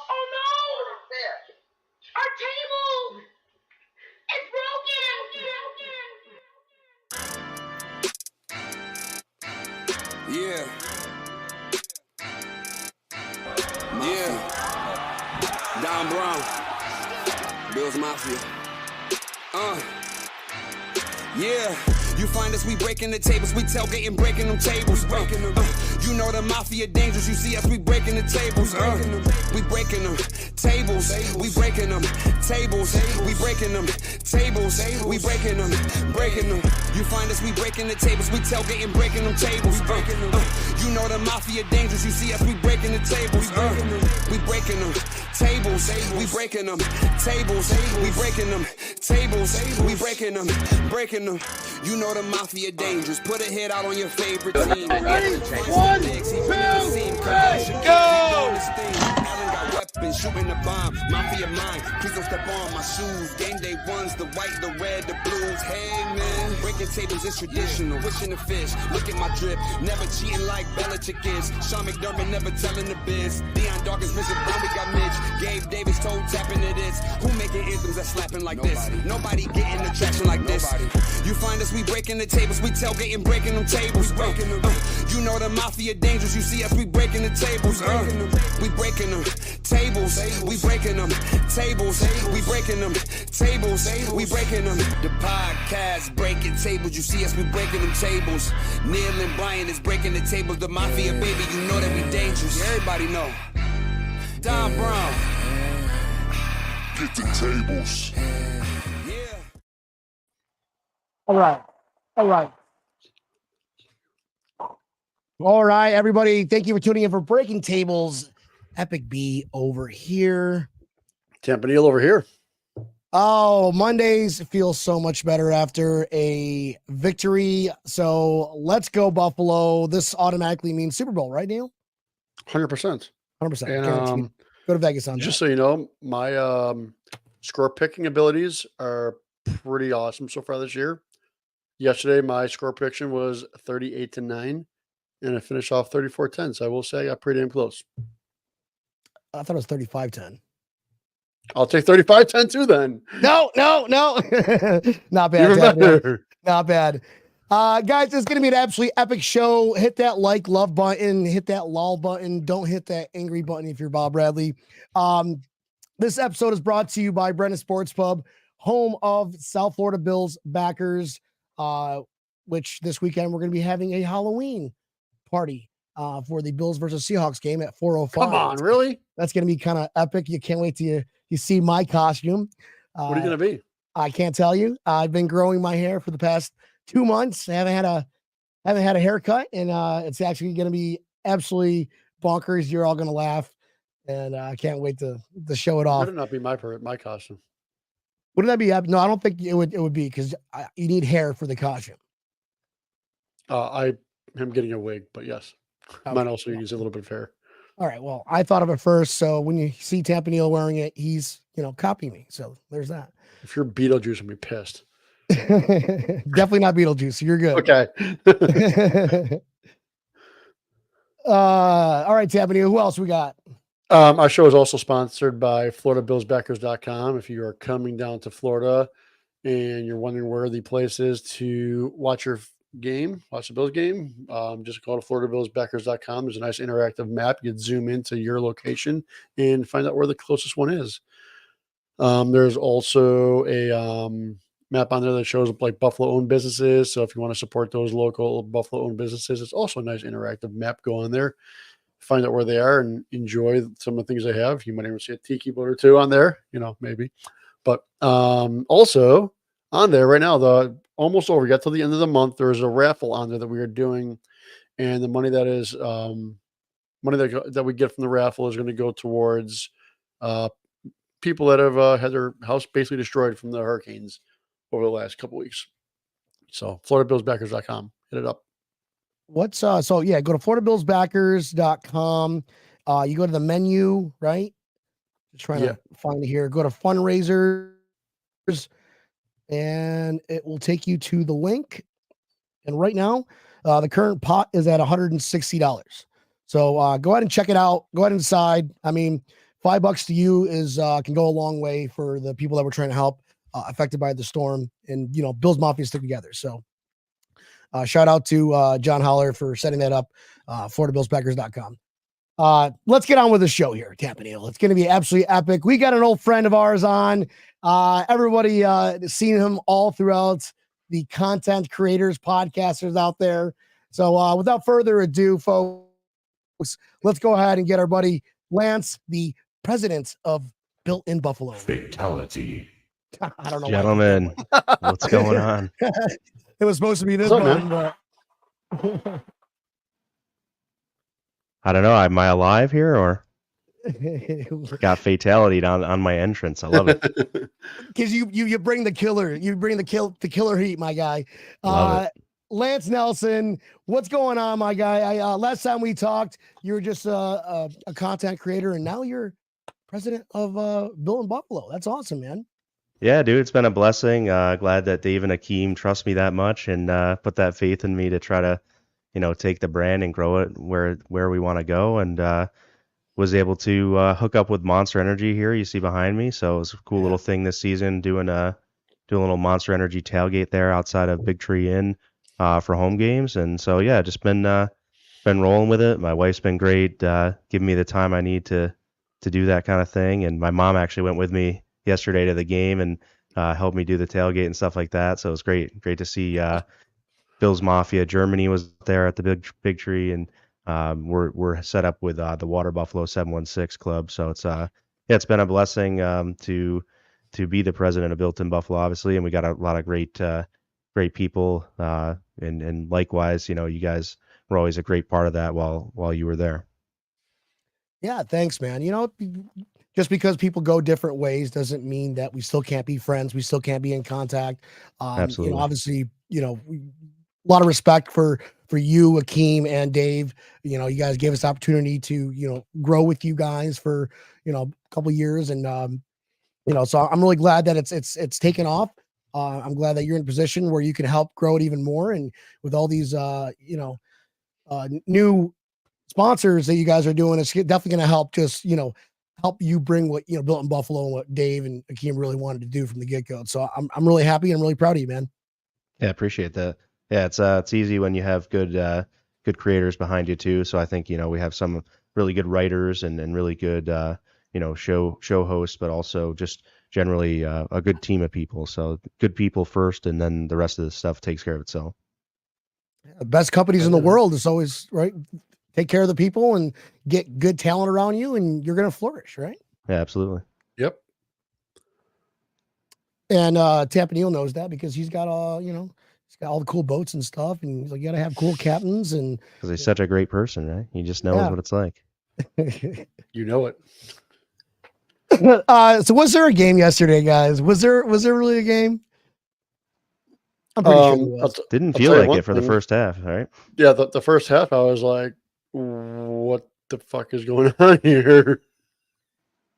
Oh no! Our table! It's broken! Yeah. Yeah. Don Brown. Bills Mafia. Yeah. You find us, we breaking the tables, we tailgating, breaking them tables. You know the mafia dangerous, you see us, we breaking the tables. We breaking them tables, we breaking them tables, we breaking them tables, we breaking them, breaking them. You find us, we breaking the tables, we tailgating, breaking them tables. You know the mafia dangerous, you see us, we breaking the tables. We breaking them tables, we breaking them tables, we breaking them tables, we breaking them, breaking them. You know the mafia dangerous. Put a hit out on your favorite team. Ready? 1, 2, 3, go! Allen got weapons, shooting the bomb. Mafia mine. Please don't step on my shoes. Game day ones, the white, the red, the blues. Hey man, breaking tables is traditional. Wishing the fish. Look at my drip. Never cheating like Belichick is. Sean McDermott never telling the biz. Deion Dawkins, Mr. Brown, we got Mitch. Gabe Davis toe tapping to this. Who making anthems that slapping like this? Nobody getting the traction like this. You find us, we breaking the tables, we tailgating, breaking them tables. You know the mafia dangerous, you see us, we breaking the tables. We breaking them tables, we breaking them tables, we breaking them tables, we breaking them. The podcast breaking tables, you see us, we breaking them tables. Neil and Brian is breaking the tables. The mafia, baby, you know that we dangerous. Everybody know. Don Brown. Get the tables. All right, everybody. Thank you for tuning in for Breaking Tables. Epic B over here. Tampa Neal over here. Oh, Mondays feel so much better after a victory. So let's go, Buffalo. This automatically means Super Bowl, right, Neil? 100%. 100%. And go to Vegas on just that. so you know, my score picking abilities are pretty awesome so far this year. Yesterday, my score prediction was 38-9, and I finished off 34-10. So I will say I got pretty damn close. I thought it was 35-10. I'll take 35-10 too then. No. Not bad. Even better. Not bad. Guys, it's going to be an absolutely epic show. Hit that like, love button. Hit that lol button. Don't hit that angry button if you're Bob Bradley. This episode is brought to you by Brennan Sports Pub, home of South Florida Bills backers, which this weekend we're going to be having a Halloween party for the Bills versus Seahawks game at 4:05. Come on, really? That's going to be kind of epic. You can't wait till you see my costume. What are you going to be? I can't tell you. I've been growing my hair for the past 2 months. I haven't had a haircut, and it's actually going to be absolutely bonkers. You're all going to laugh, and I can't wait to show it off. Would it not be my costume? Wouldn't that be? No, I don't think it would be, because you need hair for the costume. I am getting a wig, but yes, Okay. mine also needs a little bit of hair. All right. Well, I thought of it first, so when you see Tampa Neal wearing it, he's copying me. So there's that. If you're Beetlejuice, I'm be pissed. Definitely not Beetlejuice. You're good. Okay. All right, Tampa Neal. Who else we got? Our show is also sponsored by FloridaBillsBackers.com. If you are coming down to Florida and you're wondering where the place is to watch your game, watch the Bills game, just go to FloridaBillsBackers.com. There's a nice interactive map. You can zoom into your location and find out where the closest one is. There's also a map on there that shows like Buffalo-owned businesses. So if you want to support those local Buffalo-owned businesses, it's also a nice interactive map. Go on there, find out where they are, and enjoy some of the things they have. You might even see a tiki boat or two on there, maybe. But also on there right now, almost over, got till the end of the month, there's a raffle on there that we are doing, and the money that is money that we get from the raffle is going to go towards people that have had their house basically destroyed from the hurricanes over the last couple weeks. So FloridaBillsBackers.com, hit it up. What's go to FloridaBillsBackers.com. You go to the menu, right? Just trying to find it here. Go to fundraisers, and it will take you to the link. And right now, the current pot is at $160. So go ahead and check it out. Go ahead and decide. I mean, $5 to you is can go a long way for the people that we're trying to help affected by the storm, and Bills Mafia stick together. So shout out to John Holler for setting that up. FloridaBillsBackers.com. Let's get on with the show here, Campanile. It's going to be absolutely epic. We got an old friend of ours on. Everybody seen him all throughout the content creators, podcasters out there. So without further ado, folks, let's go ahead and get our buddy Lance, the president of Built in Buffalo. Fatality. I don't know, gentlemen. What's going on? It was supposed to be this What's up, one, but I don't know. Am I alive here or got fatality on my entrance? I love it. because you bring the killer, the killer heat, my guy. Love it. Lance Nelson, what's going on, my guy? Last time we talked, you were just a content creator, and now you're president of Built in Buffalo. That's awesome, man. Yeah, dude, it's been a blessing. Glad that Dave and Akeem trust me that much and put that faith in me to try to, take the brand and grow it where we want to go. And was able to hook up with Monster Energy here. You see behind me, so it was a cool little thing this season doing a little Monster Energy tailgate there outside of Big Tree Inn for home games. And so yeah, just been rolling with it. My wife's been great, giving me the time I need to do that kind of thing. And my mom actually went with me yesterday to the game and helped me do the tailgate and stuff like that. So it was great to see Bills Mafia. Germany was there at the Big Tree, and we're set up with the Water Buffalo 716 Club. So it's been a blessing to be the president of Built in Buffalo, obviously, and we got a lot of great people, and likewise, you guys were always a great part of that while you were there. Yeah, thanks, man. Just because people go different ways doesn't mean that we still can't be friends. We still can't be in contact. Absolutely. Obviously, a lot of respect for you, Akeem, and Dave. You guys gave us the opportunity to, grow with you guys for, a couple of years. And, so I'm really glad that it's taken off. I'm glad that you're in a position where you can help grow it even more. And with all these, new sponsors that you guys are doing, it's definitely going to help just, help you bring what, Built in Buffalo and what Dave and Akeem really wanted to do from the get-go. So I'm really happy and really proud of you, man. Yeah, appreciate that. Yeah, it's easy when you have good creators behind you too. So I think, we have some really good writers and really good, show hosts, but also just generally a good team of people. So good people first, and then the rest of the stuff takes care of itself. The best companies in the world is always right. Take care of the people and get good talent around you, and you're going to flourish, right? Yeah, absolutely. Yep. And Tampanil knows that because he's got he's got all the cool boats and stuff, and he's like, you got to have cool captains, and because he's such a great person, right? He just knows what it's like. You know it. So was there a game yesterday, guys? Was there really a game? I'm pretty sure there was. Didn't feel like it for the first half, right? Yeah, the first half, I was like, what the fuck is going on here?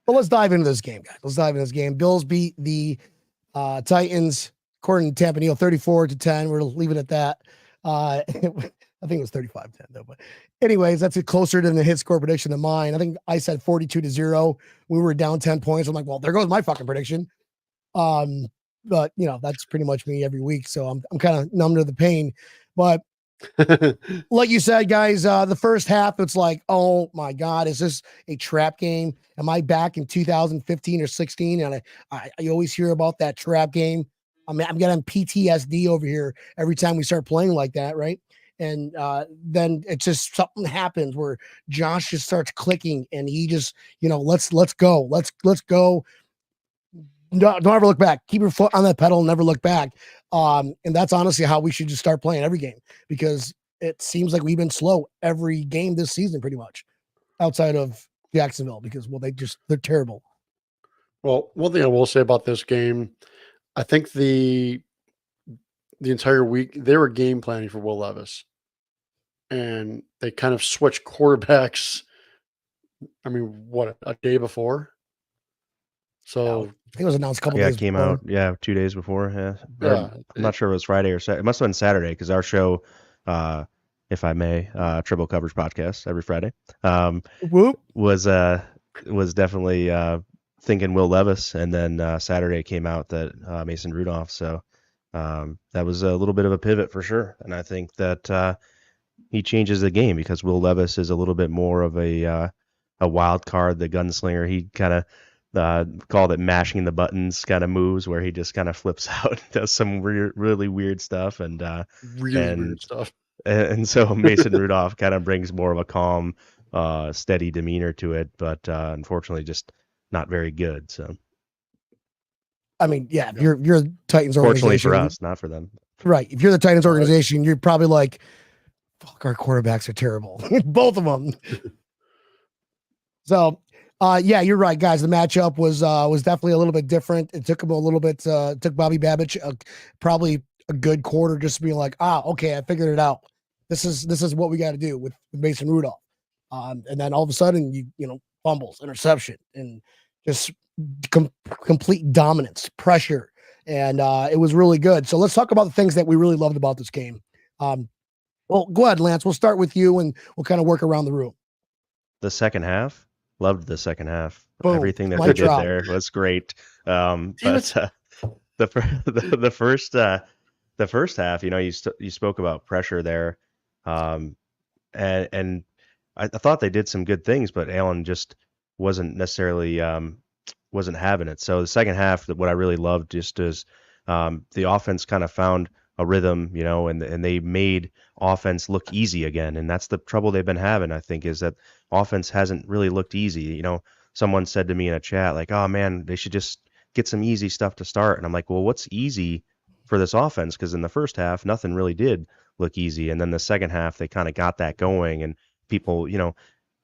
Well, let's dive into this game, guys. Bills beat the Titans, according to Tampanil, 34-10. We're leaving it at that. I think it was 35-10 though. But anyways, that's closer to the hit score prediction than mine. I think I said 42-0. We were down 10 points. I'm like, well, there goes my fucking prediction. But that's pretty much me every week. So I'm kind of numb to the pain. But like you said, guys, the first half, it's like, oh my God, is this a trap game? Am I back in 2015 or 16? And I always hear about that trap game. I mean, I'm getting PTSD over here every time we start playing like that, right? And then it's just something happens where Josh just starts clicking, and he just, let's go. Don't ever look back. Keep your foot on that pedal and never look back. And that's honestly how we should just start playing every game, because it seems like we've been slow every game this season, pretty much, outside of Jacksonville, because they're terrible. Well, one thing I will say about this game, I think the entire week they were game planning for Will Levis, and they kind of switched quarterbacks. I mean, what, a day before? So I think it was announced a couple days. Yeah, it came before. out. Yeah, 2 days before. Yeah, I'm not sure it was Friday or Saturday. It must have been Saturday, because our show, if I may, Triple Coverage podcast every Friday, Whoop. was was definitely thinking Will Levis, and then Saturday came out that Mason Rudolph. So that was a little bit of a pivot for sure, and I think that he changes the game because Will Levis is a little bit more of a wild card, the gunslinger. He kind of called it mashing the buttons kind of moves, where he just kind of flips out, does some really weird stuff, and Really weird stuff. and so Mason Rudolph kind of brings more of a calm, steady demeanor to it, but unfortunately, just not very good. So, I mean, yeah, if you're the Titans fortunately organization, for us, not for them. right? If you're the Titans organization, you're probably like, "Fuck, our quarterbacks are terrible, both of them." So, yeah, you're right, guys. The matchup was definitely a little bit different. It took him a little bit. Took Bobby Babich probably a good quarter just to be like, okay, I figured it out. This is what we got to do with Mason Rudolph. And then all of a sudden, you know, fumbles, interception, and just complete dominance, pressure, and it was really good. So let's talk about the things that we really loved about this game. Well, go ahead, Lance. We'll start with you, and we'll kind of work around the room. The second half, loved the second half. Boom. Everything that Mic they did drop. there was great. Damn But the first half, you know, you spoke about pressure there, and I thought they did some good things, but Allen just wasn't necessarily wasn't having it. So the second half, what I really loved just is the offense kind of found a rhythm, you know, and they made offense look easy again. And that's the trouble they've been having, I think, is that offense hasn't really looked easy. You know, someone said to me in a chat, like, oh man, they should just get some easy stuff to start. And I'm like, well, what's easy for this offense? Because in the first half, nothing really did look easy. And then the second half, they kind of got that going, and people, you know,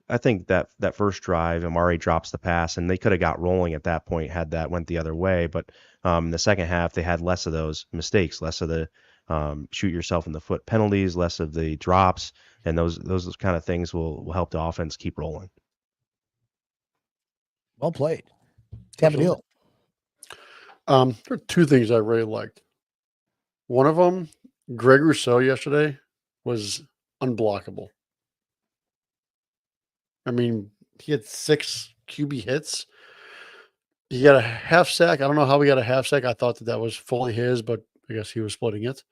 I think that first drive, Amari drops the pass, and they could have got rolling at that point had that went the other way. But the second half, they had less of those mistakes, less of the shoot yourself in the foot penalties, less of the drops, and those kind of things will help the offense keep rolling. Well played, Tampa Deal. There are two things I really liked. One of them, Greg Rousseau yesterday was unblockable. I mean, he had 6 QB hits. He got a half sack. I don't know how he got a half sack. I thought that was fully his, but I guess he was splitting it.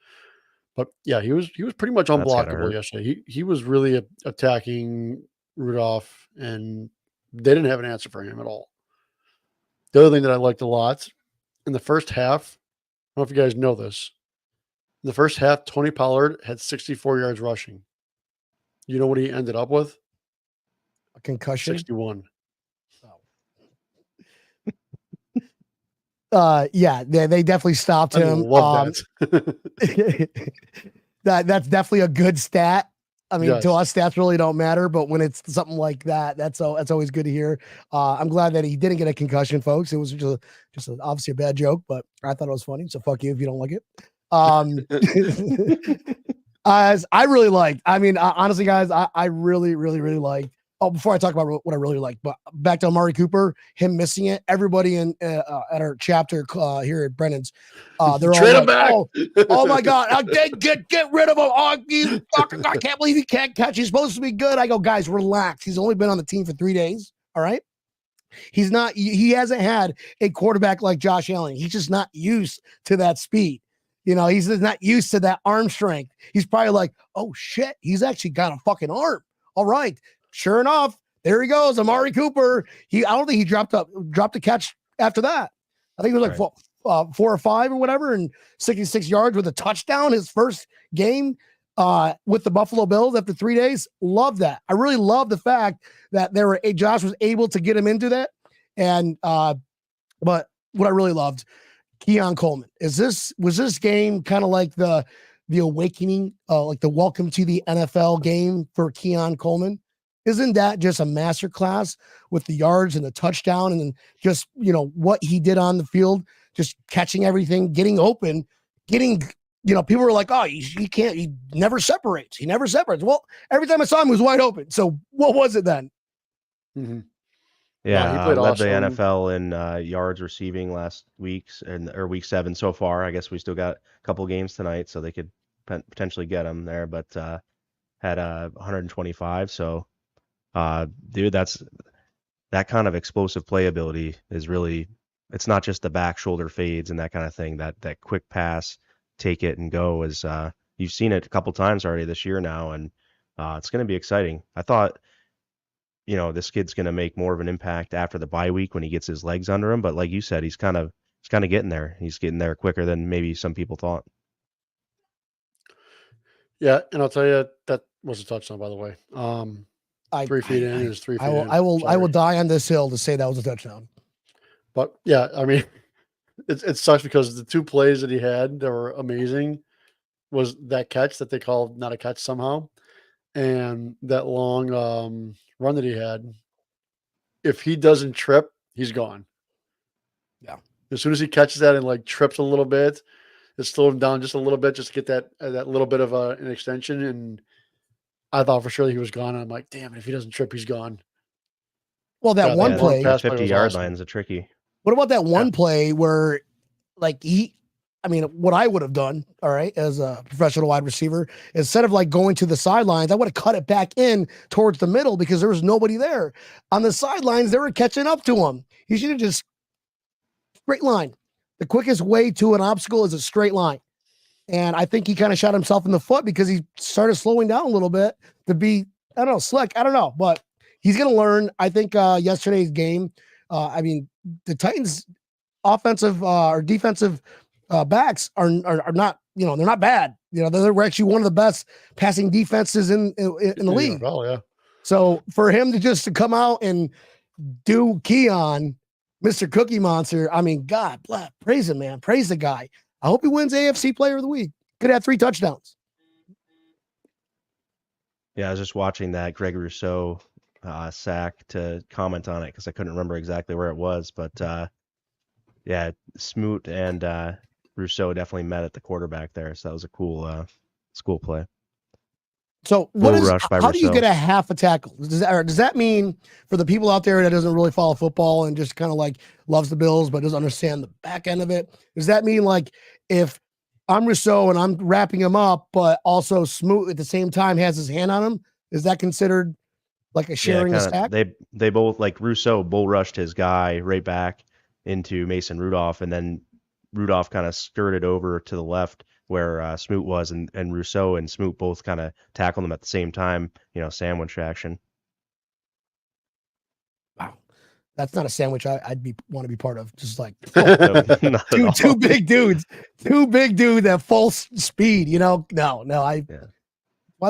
But yeah, he was pretty much That's gotta unblockable hurt. yesterday. He was really attacking Rudolph, and they didn't have an answer for him at all. The other thing that I liked a lot in the first half, I don't know if you guys know this. In the first half, Tony Pollard had 64 yards rushing. You know what he ended up with? A concussion. 61. Yeah, they definitely stopped I him. love that. That's definitely a good stat. I mean, Yes. to us, stats really don't matter, but when it's something like that, that's always good to hear. I'm glad that he didn't get a concussion, folks. It was just obviously a bad joke, but I thought it was funny. So fuck you if you don't like it. As I really liked. I mean, honestly, guys, I really, really, really liked. Oh, before I talk about what I really like, but back to Amari Cooper, him missing it. Everybody in at our chapter here at Brennan's, they're Trade all him like, back. oh my god, get rid of him. Oh, you fucking, I can't believe he can't catch. He's supposed to be good. I go, guys, relax. He's only been on the team for 3 days. All right. He's not. He hasn't had a quarterback like Josh Allen. He's just not used to that speed. You know, he's just not used to that arm strength. He's probably like, oh shit, he's actually got a fucking arm. All right. Sure enough, there he goes, Amari Cooper. I don't think he dropped a catch after that. I think it was like 4 or 5 or whatever, and 66 yards with a touchdown. His first game with the Buffalo Bills after 3 days. Love that. I really love the fact that Josh was able to get him into that. And but what I really loved, Keon Coleman. Was this game kind of like the awakening, like the welcome to the NFL game for Keon Coleman? Isn't that just a masterclass with the yards and the touchdown, and then just, you know, what he did on the field, just catching everything, getting open, getting, you know, people were like, oh, he never separates. He never separates. Well, every time I saw him, he was wide open. So what was it then? Mm-hmm. Yeah, he played led awesome. the NFL in yards receiving last week's or week 7 so far. I guess we still got a couple games tonight, so they could potentially get him there, but had 125. So, dude, that's that kind of explosive playability is really, it's not just the back shoulder fades and that kind of thing. That quick pass, take it and go is you've seen it a couple times already this year now, and it's going to be exciting. I thought, this kid's going to make more of an impact after the bye week when he gets his legs under him, but like you said, he's kind of getting there. He's getting there quicker than maybe some people thought. Yeah, and I'll tell you that was a touchdown, by the way. 3 feet in is 3 feet in. I will Sorry. die on this hill to say that was a touchdown. But yeah, I mean, it sucks because the 2 plays that he had that were amazing was that catch that they called not a catch somehow, and that long run that he had. If he doesn't trip, he's gone. Yeah. As soon as he catches that and like trips a little bit, it slowed him down just a little bit, just to get that little bit of an extension. And I thought for sure that he was gone. And I'm like, damn it, if he doesn't trip, he's gone. Well, that one play, the 50-yard line is a tricky. What about that one play where, like, what I would have done, all right, as a professional wide receiver, instead of like going to the sidelines, I would have cut it back in towards the middle because there was nobody there. On the sidelines, they were catching up to him. He should have just straight line. The quickest way to an obstacle is a straight line. And I think he kind of shot himself in the foot because he started slowing down a little bit to be, I don't know, slick. I don't know, but he's going to learn. I think yesterday's game, the Titans offensive or defensive backs are not, they're not bad. They're actually one of the best passing defenses in the league. Oh, yeah. So for him to come out and do Keon, Mr. Cookie Monster, God bless, praise him, man. Praise the guy. I hope he wins AFC Player of the Week. Could have 3 touchdowns. Yeah, I was just watching that Greg Rousseau sack to comment on it because I couldn't remember exactly where it was. But yeah, Smoot and Rousseau definitely met at the quarterback there. So that was a cool play. So how do you get a half a tackle? Does that mean for the people out there that doesn't really follow football and just kind of like loves the Bills but doesn't understand the back end of it? Does that mean like if I'm Rousseau and I'm wrapping him up, but also Smoot at the same time has his hand on him, is that considered like a sharing stack? They both, like Rousseau bull rushed his guy right back into Mason Rudolph, and then Rudolph kind of skirted over to the left where Smoot was, and Rousseau and Smoot both kind of tackled him at the same time, sandwich action. Wow. That's not a sandwich I'd want to be part of. Just like two big dudes at full speed, no.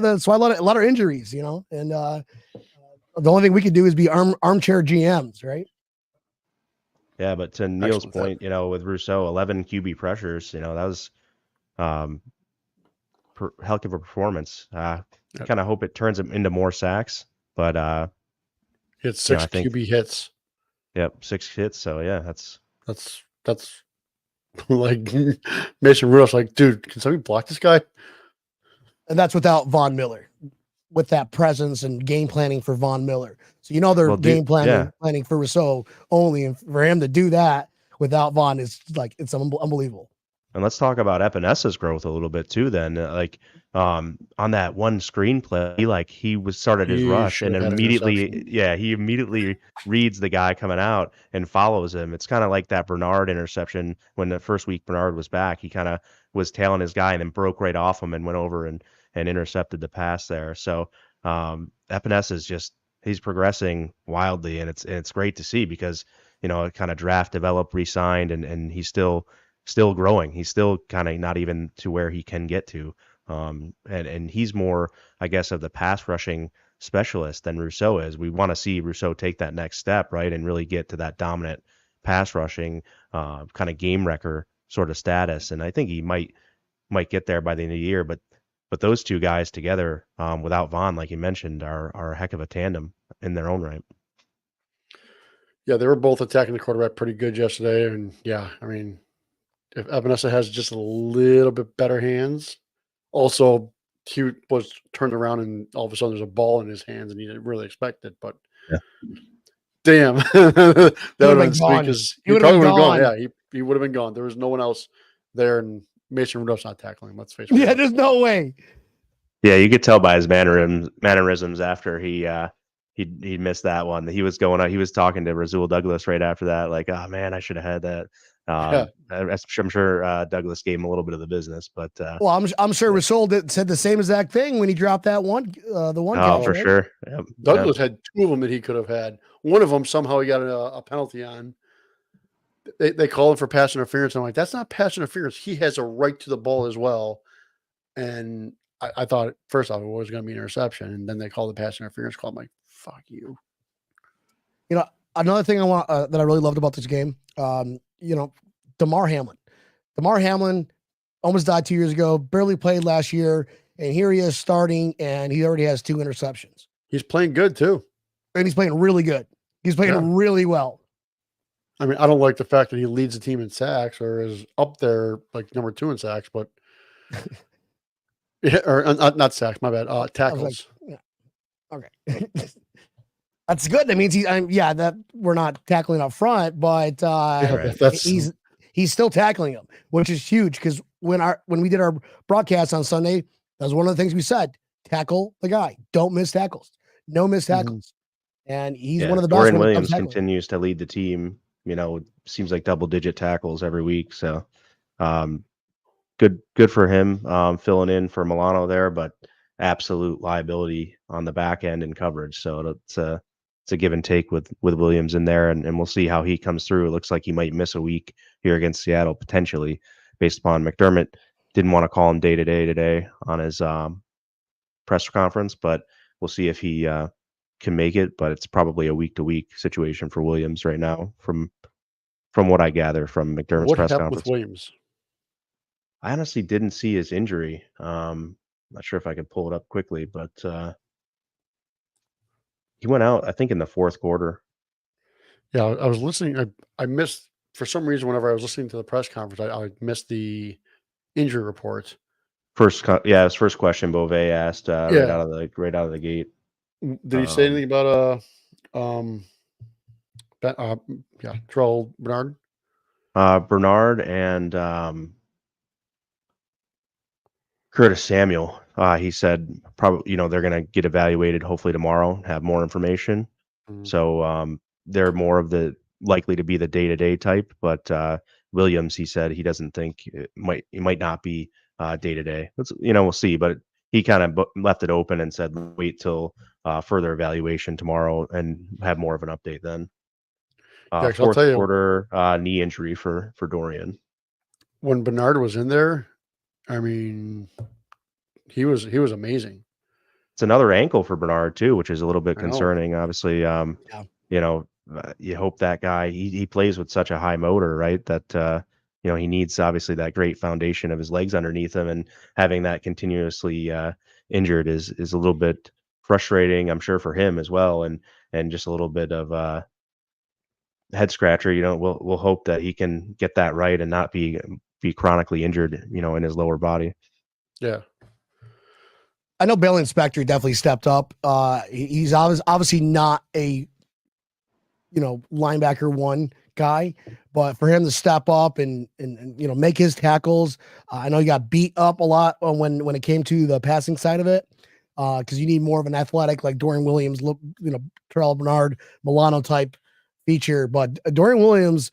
That's why a lot of injuries, and the only thing we could do is be armchair GMs, right? Yeah, but to Neil's point, with Rousseau, 11 QB pressures, that was hell of a performance. Kind of hope it turns him into more sacks, but he had 6 QB hits. Yep, 6 hits. So yeah, that's like Mason Rudolph's like, dude, can somebody block this guy? And that's without Von Miller, with that presence and game planning for Von Miller. So they're game planning for Rousseau only, and for him to do that without Von is like it's unbelievable. And let's talk about Epenesa's growth a little bit too. Then, on that one screenplay, he started his rush and he immediately reads the guy coming out and follows him. It's kind of like that Bernard interception when the first week Bernard was back. He kind of was tailing his guy and then broke right off him and went over and intercepted the pass there. So Epinesa he's progressing wildly, and it's great to see because it kind of draft developed, re-signed, and he's still growing. He's still kind of not even to where he can get to. And he's more, I guess, of the pass rushing specialist than Rousseau is. We want to see Rousseau take that next step, right, and really get to that dominant pass rushing kind of game wrecker sort of status. And I think he might get there by the end of the year. But those two guys together, without Von, like you mentioned, are a heck of a tandem in their own right. Yeah, they were both attacking the quarterback pretty good yesterday. And yeah, if Epenesa has just a little bit better hands, also he was turned around and all of a sudden there's a ball in his hands and he didn't really expect it. But damn, that would have been sweet because he probably would have gone. Yeah, he would have been gone. There was no one else there, and Mason Rudolph's not tackling him. Let's face it. Yeah, there's no way. Yeah, you could tell by his mannerisms after he he missed that one. He was going out. He was talking to Rasul Douglas right after that, like, "Oh man, I should have had that." Yeah. I'm sure Douglas gave him a little bit of the business, but Well, I'm sure yeah. Rasul said the same exact thing when he dropped that one Oh, catch, for right? sure. Yep. Douglas had two of them that he could have had. One of them somehow he got a penalty on. They call him for pass interference. I'm like, that's not pass interference. He has a right to the ball as well. And I thought first off it was going to be an interception, and then they called the pass interference call. I'm like, fuck you. You know, another thing I want that I really loved about this game, Damar Hamlin. Damar Hamlin almost died 2 years ago, barely played last year, and here he is starting, and he already has 2 interceptions. He's playing good too. And he's playing really good. He's playing really well. I mean, I don't like the fact that he leads the team in sacks or is up there like number 2 in sacks, but yeah, or not sacks, my bad. Tackles. Like, yeah. Okay. That's good. That means that we're not tackling up front, but he's still tackling him, which is huge because when we did our broadcast on Sunday, that was one of the things we said: tackle the guy, don't miss tackles, no miss tackles, and he's one of the best. Dorian Williams continues to lead the team. Seems like double-digit tackles every week. So, good for him filling in for Milano there, but absolute liability on the back end and coverage. So it's a give and take with Williams in there, and we'll see how he comes through. It looks like he might miss a week here against Seattle potentially, based upon McDermott didn't want to call him day to day today on his press conference, but we'll see if he can make it. But it's probably a week to week situation for Williams right now, from what I gather from McDermott's What press happened conference. with Williams? I honestly didn't see his injury. Not sure if I could pull it up quickly, but he went out, I think, in the fourth quarter. Yeah, I was listening. I missed, for some reason, whenever I was listening to the press conference, I missed the injury report. His first question Beauvais asked right out of the gate. Did he say anything about Terrell Bernard? Bernard and Curtis Samuel. He said probably they're going to get evaluated hopefully tomorrow, have more information. Mhm. So they're more of the likely to be the day-to-day type, but Williams, he said he doesn't think it might not be day-to-day. We'll see, but he kind of left it open and said wait till further evaluation tomorrow and have more of an update then. Fourth I'll tell you, quarter knee injury for Dorian. When Bernard was in there, I mean, he was amazing. It's another ankle for Bernard too, which is a little bit concerning. Obviously, you hope that guy he plays with such a high motor, right? That he needs obviously that great foundation of his legs underneath him, and having that continuously injured is a little bit frustrating, I'm sure, for him as well, and just a little bit of head scratcher. We'll hope that he can get that right and not be chronically injured, in his lower body. Yeah. I know Bailey Inspector definitely stepped up. He's obviously not a linebacker one guy, but for him to step up and make his tackles, I know he got beat up a lot when it came to the passing side of it, because you need more of an athletic like Dorian Williams, Terrell Bernard, Milano type feature. But Dorian Williams,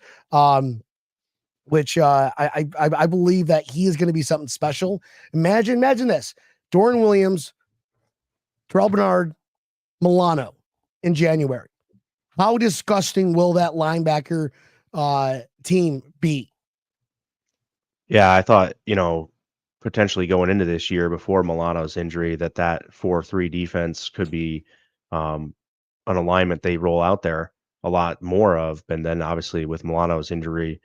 which I believe that he is going to be something special. Imagine this: Dorian Williams, Terrell Bernard, Milano in January. How disgusting will that linebacker team be? Yeah, I thought, potentially going into this year before Milano's injury that 4-3 defense could be an alignment they roll out there a lot more of. And then obviously with Milano's injury,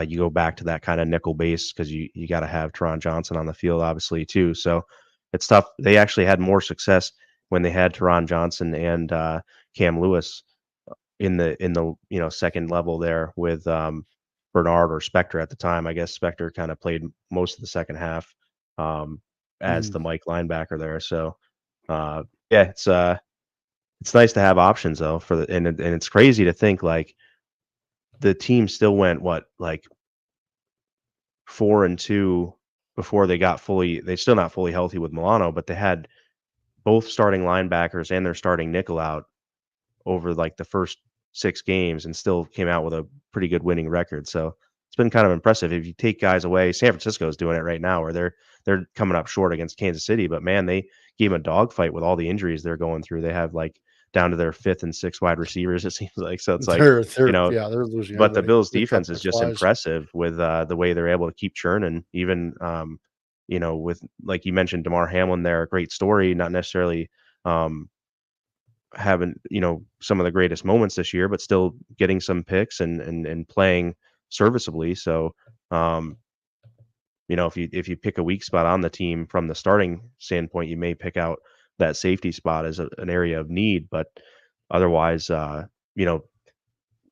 you go back to that kind of nickel base because you got to have Teron Johnson on the field, obviously, too. So it's tough. They actually had more success when they had Teron Johnson and Cam Lewis in the second level there with Bernard or Spector at the time. I guess Spector kind of played most of the second half as the Mike linebacker there. So it's nice to have options though and it's crazy to think like the team still went 4-2 before they're still not fully healthy with Milano, but they had both starting linebackers and their starting nickel out over like the first 6 games and still came out with a pretty good winning record. So it's been kind of impressive. If you take guys away, San Francisco is doing it right now where they're coming up short against Kansas City, but man, they gave 'em a dogfight with all the injuries they're going through. They have like down to their 5th and 6th wide receivers, it seems like. So it's like, They're you know, yeah, they're losing but the everybody. Bills They cut defense is like just flies. impressive with the way they're able to keep churning, even with like you mentioned, DeMar Hamlin there, a great story, not necessarily having, some of the greatest moments this year, but still getting some picks and playing serviceably. So if you pick a weak spot on the team from the starting standpoint, you may pick out that safety spot as an area of need, but otherwise,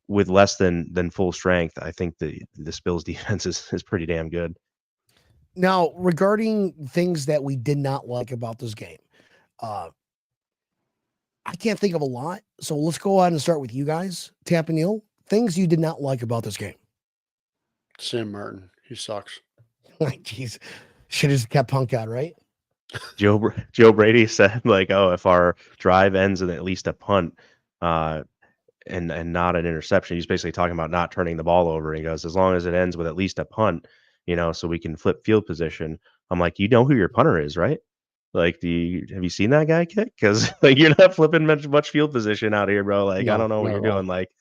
with less than full strength, I think the Bills defense is pretty damn good. Now, regarding things that we did not like about this game, I can't think of a lot. So let's go ahead and start with you guys. Tampa Neil, things you did not like about this game. Sam Martin, he sucks. Like, jeez, should have just kept Punk out, right? Joe Brady said like, "Oh, if our drive ends in at least a punt, and not an interception," he's basically talking about not turning the ball over. He goes, "As long as it ends with at least a punt, so we can flip field position." I'm like, "You know who your punter is, right? Like, have you seen that guy kick? Because like you're not flipping much field position out here, bro. Like, I No, don't know what not you're at all. doing." Like,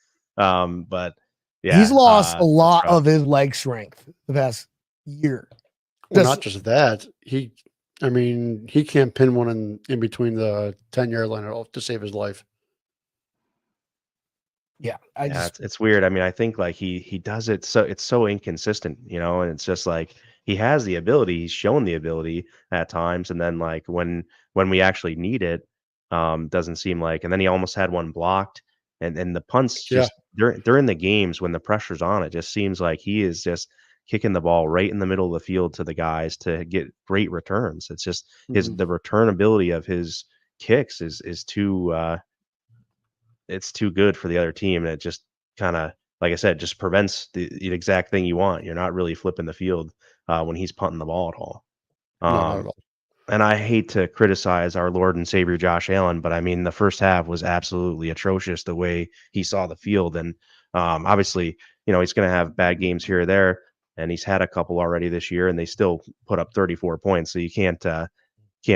but He's yeah, lost a it's lot rough. of his leg strength the past year. Well, Does- not just that. He can't pin one in between the 10-yard line at all to save his life. Yeah, It's weird. I mean, I think like he does it so it's so inconsistent, and it's just like he has the ability, he's shown the ability at times, and then like when we actually need it, doesn't seem like. And then he almost had one blocked, and the punts Yeah. just during the games when the pressure's on, it just seems like he is just kicking the ball right in the middle of the field to the guys to get great returns. It's just the return ability of his kicks is too it's too good for the other team, and it just kind of, like I said, just prevents the exact thing you want. You're not really flipping the field when he's punting the ball at all. No, not at all. And I hate to criticize our Lord and Savior Josh Allen, but I mean the first half was absolutely atrocious the way he saw the field, and obviously, he's going to have bad games here or there, and he's had a couple already this year, and they still put up 34 points, so you can't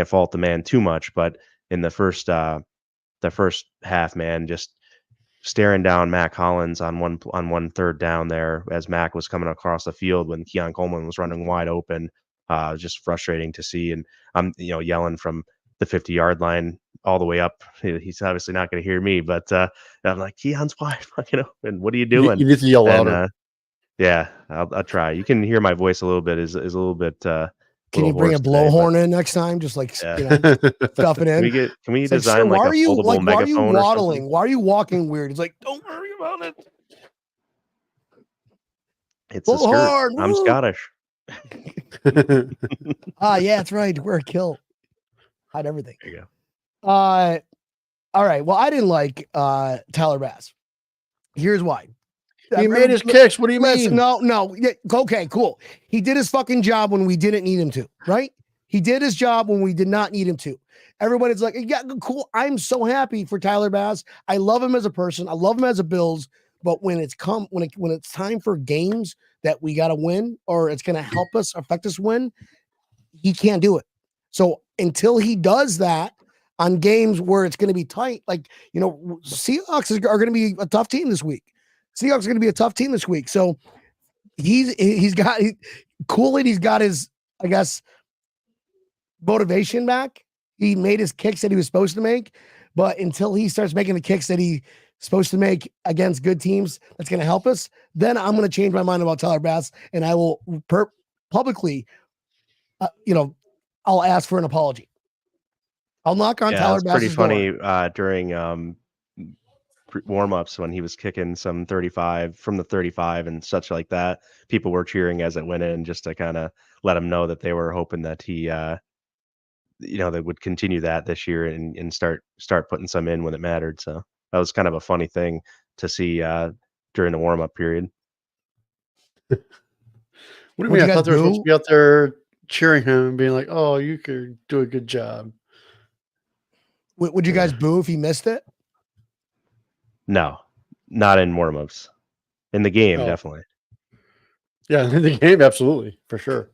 fault the man too much. But in the first half, man, just staring down Mac Hollins on one third down there as Mac was coming across the field when Keon Coleman was running wide open. Just frustrating to see. And I'm yelling from the 50-yard line all the way up. He's obviously not going to hear me, but I'm like, Keon's wide fucking open. What are you doing? You need to yell louder. Yeah, I'll try. You can hear my voice a little bit. Is a little bit. Can you bring a blowhorn in next time? Just like stuff it in. Can we It's design like, like a foldable megaphone? Why are you or waddling? something? Why are you walking weird? He's like, don't worry about it. It's a skirt. Blowhorn, I'm woo! Scottish. Yeah, that's right. Wear a kilt. Hide everything. There you go. All right. Well, I didn't like Tyler Bass. Here's why. He made his kicks. What do you mean? No. Yeah, okay, cool. He did his fucking job when we didn't need him to, right? He did his job when we did not need him to. Everybody's like, yeah, cool. I'm so happy for Tyler Bass. I love him as a person. I love him as a Bills. But when it's time for games that we got to win, or it's going to help us affect us win, he can't do it. So until he does that on games where it's going to be tight, like, Seahawks are going to be a tough team this week. Seahawks are going to be a tough team this week. So he's got his, I guess, motivation back. He made his kicks that he was supposed to make, but until he starts making the kicks that he's supposed to make against good teams, that's going to help us. Then I'm going to change my mind about Tyler Bass, and I will publicly, I'll ask for an apology. I'll knock on Tyler Bass's door. Pretty funny during warm-ups when he was kicking some 35 from the 35 and such like that. People were cheering as it went in, just to kind of let him know that they were hoping that he they would continue that this year and start putting some in when it mattered. So that was kind of a funny thing to see during the warm-up period. What do you mean? I thought they were supposed to be out there cheering him and being like, "Oh, you could do a good job." Would you guys boo if he missed it? No, not in warm-ups. In the game, Oh, definitely. yeah, in the game, absolutely, for sure.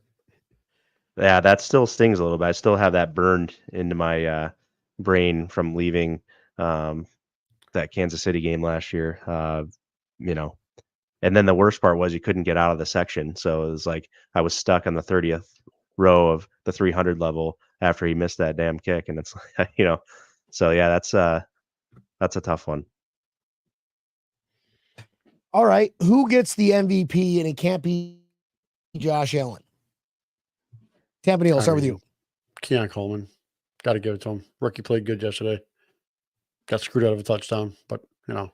Yeah, that still stings a little bit. I still have that burned into my brain from leaving that Kansas City game last year. You know, and then the worst part was you couldn't get out of the section, so it was like I was stuck on the 30th row of the 300 level after he missed that damn kick, and it's like, so yeah, that's a tough one. All right. Who gets the MVP? And it can't be Josh Allen. Tampa Neal, I'll start with you. Keon Coleman. Got to give it to him. Rookie played good yesterday. Got screwed out of a touchdown, but, he'll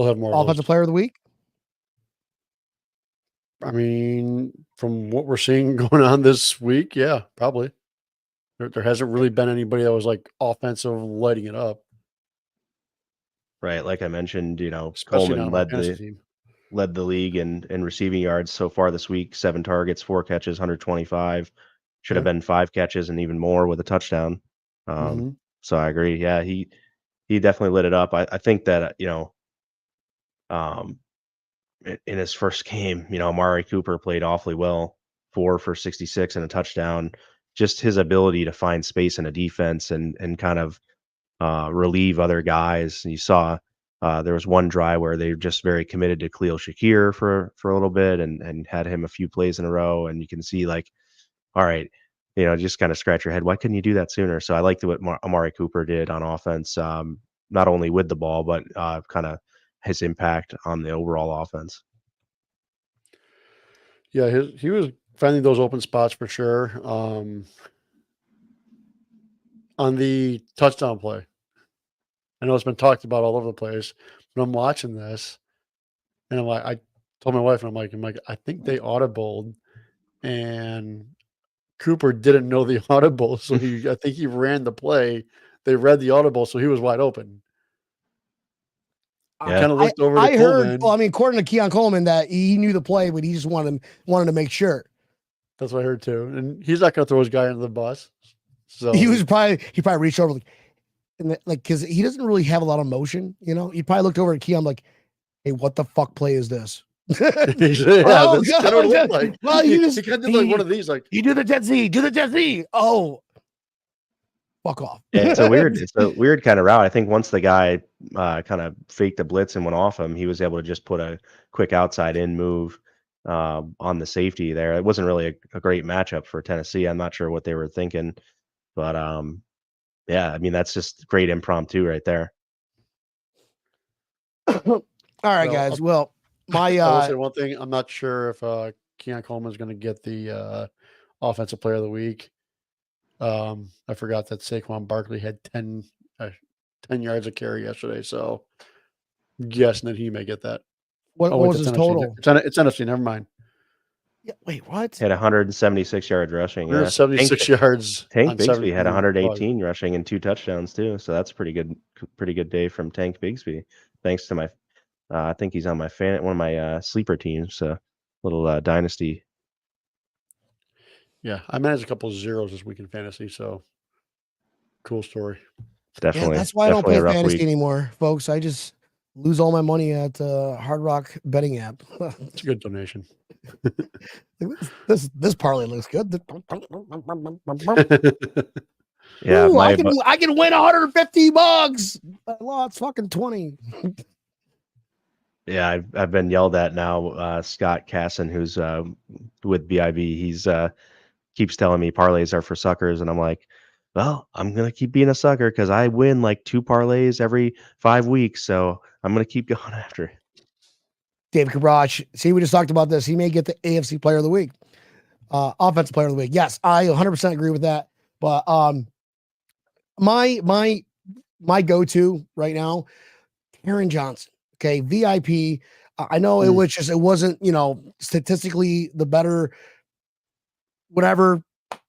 have more of those. Offensive player of the week? I mean, from what we're seeing going on this week, yeah, probably. There hasn't really been anybody that was like offensive lighting it up, Right, like I mentioned, especially not Coleman on my fantasy team. led the league in receiving yards so far this week. 7 targets, 4 catches, 125. Should have Yeah. been 5 catches and even more with a touchdown. Mhm. So I agree. Yeah, he definitely lit it up. I think that in his first game, Amari Cooper played awfully well, 4 for 66 and a touchdown. Just his ability to find space in a defense and kind of relieve other guys. And you saw there was one drive where they were just very committed to Khalil Shakir for a little bit and had him a few plays in a row. And you can see like, all right, just kind of scratch your head. Why couldn't you do that sooner? So I liked what Amari Cooper did on offense, not only with the ball, but kind of his impact on the overall offense. Yeah, he was finding those open spots for sure. On the touchdown play, I know it's been talked about all over the place, but I'm watching this, and I'm like, I told my wife, and I'm like, I think they audibled, and Cooper didn't know the audible, so I think he ran the play. They read the audible, so he was wide open. He Yeah. kind of looked over to I heard, Coleman. well, I mean, according to Keon Coleman, that he knew the play, but he just wanted to make sure. That's what I heard too. And he's not going to throw his guy under the bus. So He probably reached over because he doesn't really have a lot of motion. He probably looked over at Keon like, "Hey, what the fuck play is this?" yeah, that's kind of what it looked like. Well, he kind of did like one of these, like you do the Jet Z, do the Jet Z. Oh, fuck off. Yeah, it's a weird kind of route. I think once the guy kind of faked a blitz and went off him, he was able to just put a quick outside in move on the safety there. It wasn't really a great matchup for Tennessee. I'm not sure what they were thinking, but yeah, I mean, that's just great impromptu right there. All right, guys. Well, I will say one thing. I'm not sure if Keon Coleman is going to get the offensive player of the week. I forgot that Saquon Barkley had 10 yards of carry yesterday, so I'm guessing that he may get that. What was his total? It's Tennessee. Never mind. Yeah, wait, what? Had 176 yards rushing. 176 yards. Tank Bigsby had 118 rushing and 2 touchdowns too. So that's pretty good day from Tank Bigsby. Thanks to my, I think he's on my one of my sleeper teams. So little dynasty. Yeah, I managed a couple of zeros this week in fantasy. So cool story. Definitely. Yeah, that's why I don't play fantasy anymore, folks. I just lose all my money at Hard Rock betting app. It's a good donation. This parlay looks good. Yeah, ooh, I can win $150. I lost fucking 20. Yeah, I've been yelled at now. Scott Casson, who's with BIB, he's keeps telling me parlays are for suckers, and I'm like, well, I'm gonna keep being a sucker because I win like 2 parlays every 5 weeks, so I'm gonna keep going after it. David Kabrach, see, we just talked about this. He may get the AFC Player of the Week, Offensive Player of the Week. Yes, I 100% agree with that. But my go-to right now, Aaron Johnson. Okay, VIP. I know it wasn't statistically the better, whatever,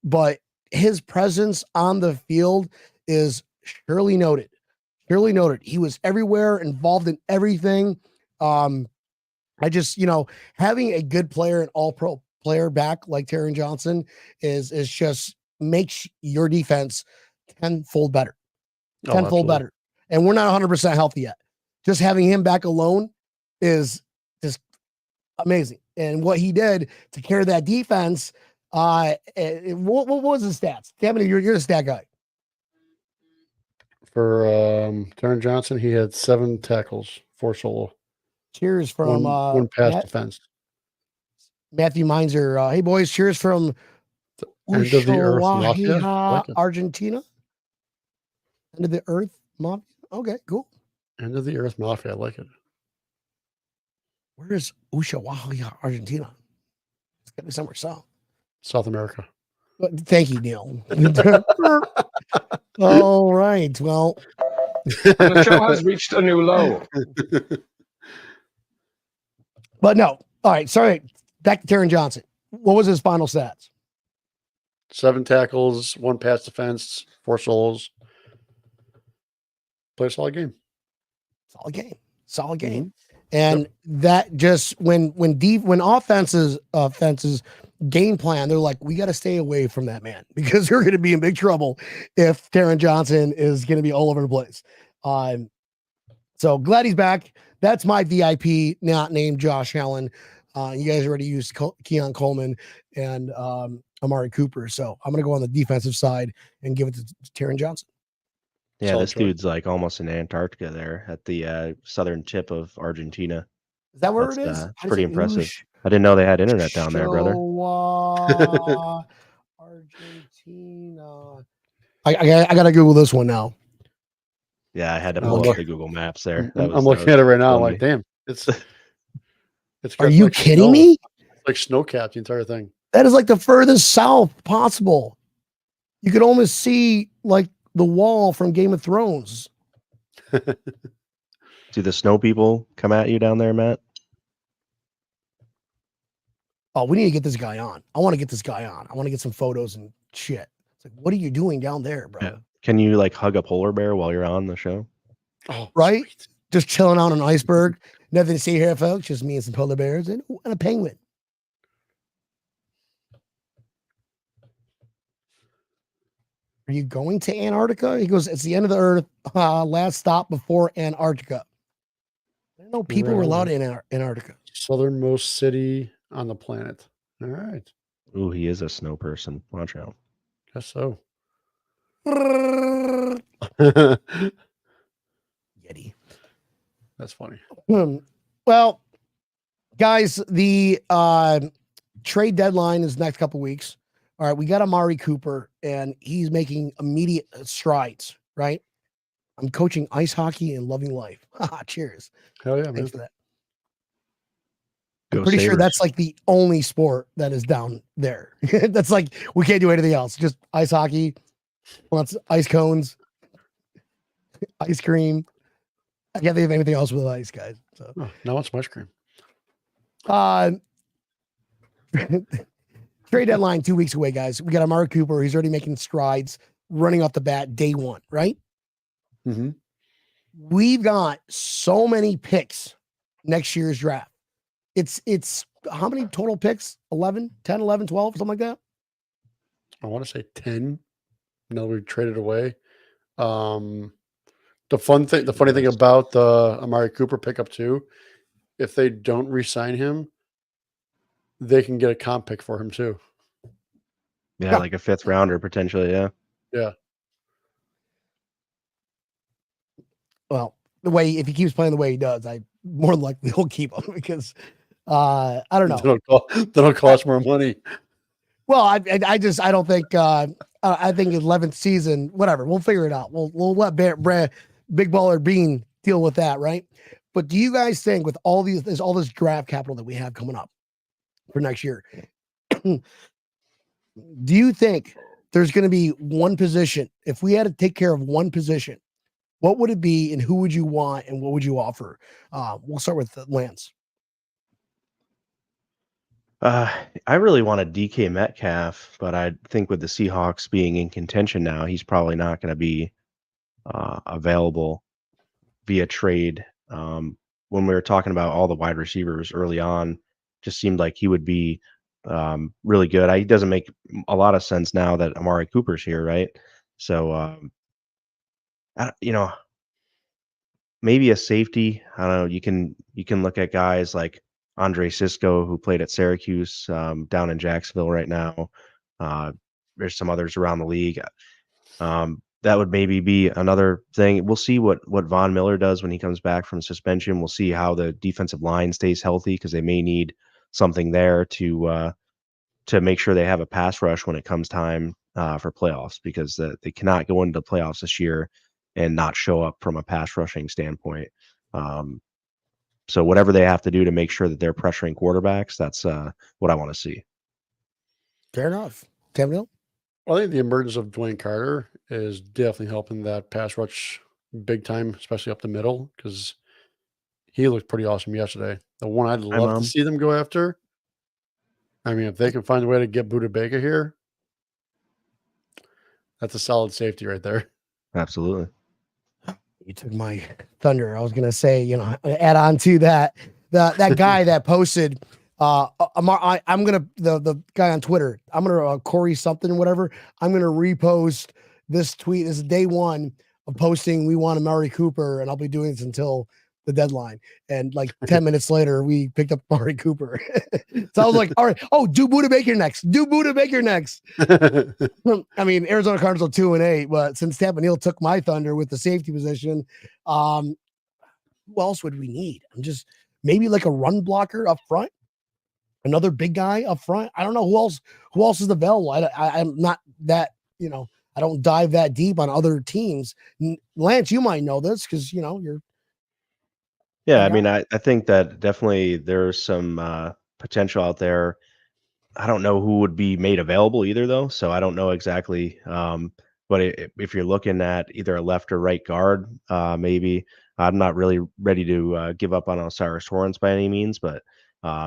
but his presence on the field is surely noted. Surely noted. He was everywhere, involved in everything. I just, having a good player, an all-pro player back like Taron Johnson is just makes your defense tenfold better. Tenfold better. and we're not 100% healthy yet. Just having him back alone is just amazing. And what he did to carry that defense, what was his stats? Tammany, you're the stat guy. For Taron Johnson, he had 7 tackles, 4 solo. Cheers from one pass defense. Matthew Meinzer. Hey boys, cheers from End of the Earth Mafia. Like Argentina. End of the Earth Mafia. Okay, cool. End of the Earth Mafia. I like it. Where is Ushuaia, Argentina? It's got to be somewhere south. South America. Thank you, Neil. All right. Well, the show has reached a new low. But no. All right. Sorry. Back to Taron Johnson. What was his final stats? 7 tackles, 1 pass defense, 4 solos. Play a solid game. Solid game. And that just when offenses game plan, they're like, we got to stay away from that man because you're going to be in big trouble if Taron Johnson is going to be all over the place. So glad he's back. That's my VIP, not named Josh Allen. You guys already used Keon Coleman and Amari Cooper. So I'm going to go on the defensive side and give it to Taron Johnson. Yeah, Solid this dude's like almost in Antarctica there at the southern tip of Argentina. Is that where it is? It's pretty impressive. I didn't know they had internet down there, brother. Argentina. I got to Google this one now. Yeah, I had to pull up the Google Maps there. I'm looking at it right now. I'm like, damn, it's Are you kidding me? It's like snow capped, the entire thing. That is like the furthest south possible. You could almost see like the wall from Game of Thrones. Do the snow people come at you down there, Matt? Oh, we need to get this guy on. I want to get this guy on. I want to get some photos and shit. It's like, what are you doing down there, bro? Yeah. Can you like hug a polar bear while you're on the show? Oh, right? Sweet. Just chilling on an iceberg. Nothing to see here, folks. Just me and some polar bears and a penguin. Are you going to Antarctica? He goes, it's the end of the earth. Last stop before Antarctica. I didn't know people were allowed in Antarctica. Southernmost city on the planet. All right. Ooh, he is a snow person. Watch out. Guess so. Yeti. That's funny. Well, guys, the trade deadline is next couple weeks. All right, we got Amari Cooper, and he's making immediate strides, right? I'm coaching ice hockey and loving life. Cheers. Hell yeah, man. Thanks for that. I'm pretty sure that's like the only sport that is down there. That's like, we can't do anything else. Just ice hockey, wants ice cones, ice cream. I can't think of anything else with ice, guys. So now it's ice cream. Trade deadline 2 weeks away, guys. We got Amari Cooper. He's already making strides, running off the bat day one, right? Mm-hmm. We've got so many picks next year's draft. It's how many total picks? 11, 10, 11, 12, something like that? I want to say 10. No, we traded away. The funny thing about the Amari Cooper pickup too, if they don't re-sign him, they can get a comp pick for him too. Yeah, like a 5th rounder potentially. Yeah. Yeah. Well, the way if he keeps playing the way he does, I more likely he'll keep him because I don't know. They don't cost more money. Well, I don't think I think 11th season, whatever. We'll figure it out. We'll let Big Baller Bean deal with that, right? But do you guys think with all this draft capital that we have coming up for next year, do you think there's going to be one position? If we had to take care of one position, what would it be, and who would you want, and what would you offer? We'll start with Lance. I really want a DK Metcalf, but I think with the Seahawks being in contention now, he's probably not going to be available via trade. When we were talking about all the wide receivers early on, just seemed like he would be really good. It doesn't make a lot of sense now that Amari Cooper's here, right? So, maybe a safety. I don't know. You can look at guys like Andre Cisco, who played at Syracuse, down in Jacksonville right now. There's some others around the league. That would maybe be another thing. We'll see what Von Miller does when he comes back from suspension. We'll see how the defensive line stays healthy, because they may need something there to make sure they have a pass rush when it comes time for playoffs, because they cannot go into the playoffs this year and not show up from a pass rushing standpoint. So whatever they have to do to make sure that they're pressuring quarterbacks, that's what I want to see. Fair enough. Samuel? I think the emergence of Dwayne Carter is definitely helping that pass rush big time, especially up the middle, because he looked pretty awesome yesterday. The one I'd love to see them go after. I mean, if they can find a way to get Buda Baker here, that's a solid safety right there. Absolutely. You took my thunder. I was gonna say, add on to that. That guy that posted I'm gonna the guy on Twitter. I'm gonna Corey something or whatever. I'm gonna repost this tweet. This is day one of posting. We want Amari Cooper, and I'll be doing this until the deadline. And like 10 minutes later, we picked up Amari Cooper. So I was like, all right, do Buda Baker next. Do Buda Baker next. I mean, Arizona Cardinals are 2-8, but since Tampa Neal took my thunder with the safety position, who else would we need? I'm just maybe like a run blocker up front. Another big guy up front. I don't know who else is available. I'm not that, I don't dive that deep on other teams. Lance, you might know this because, you're. Yeah, I mean, I think that definitely there's some potential out there. I don't know who would be made available either, though. So I don't know exactly. But if you're looking at either a left or right guard, maybe I'm not really ready to give up on Osiris Torrance by any means, but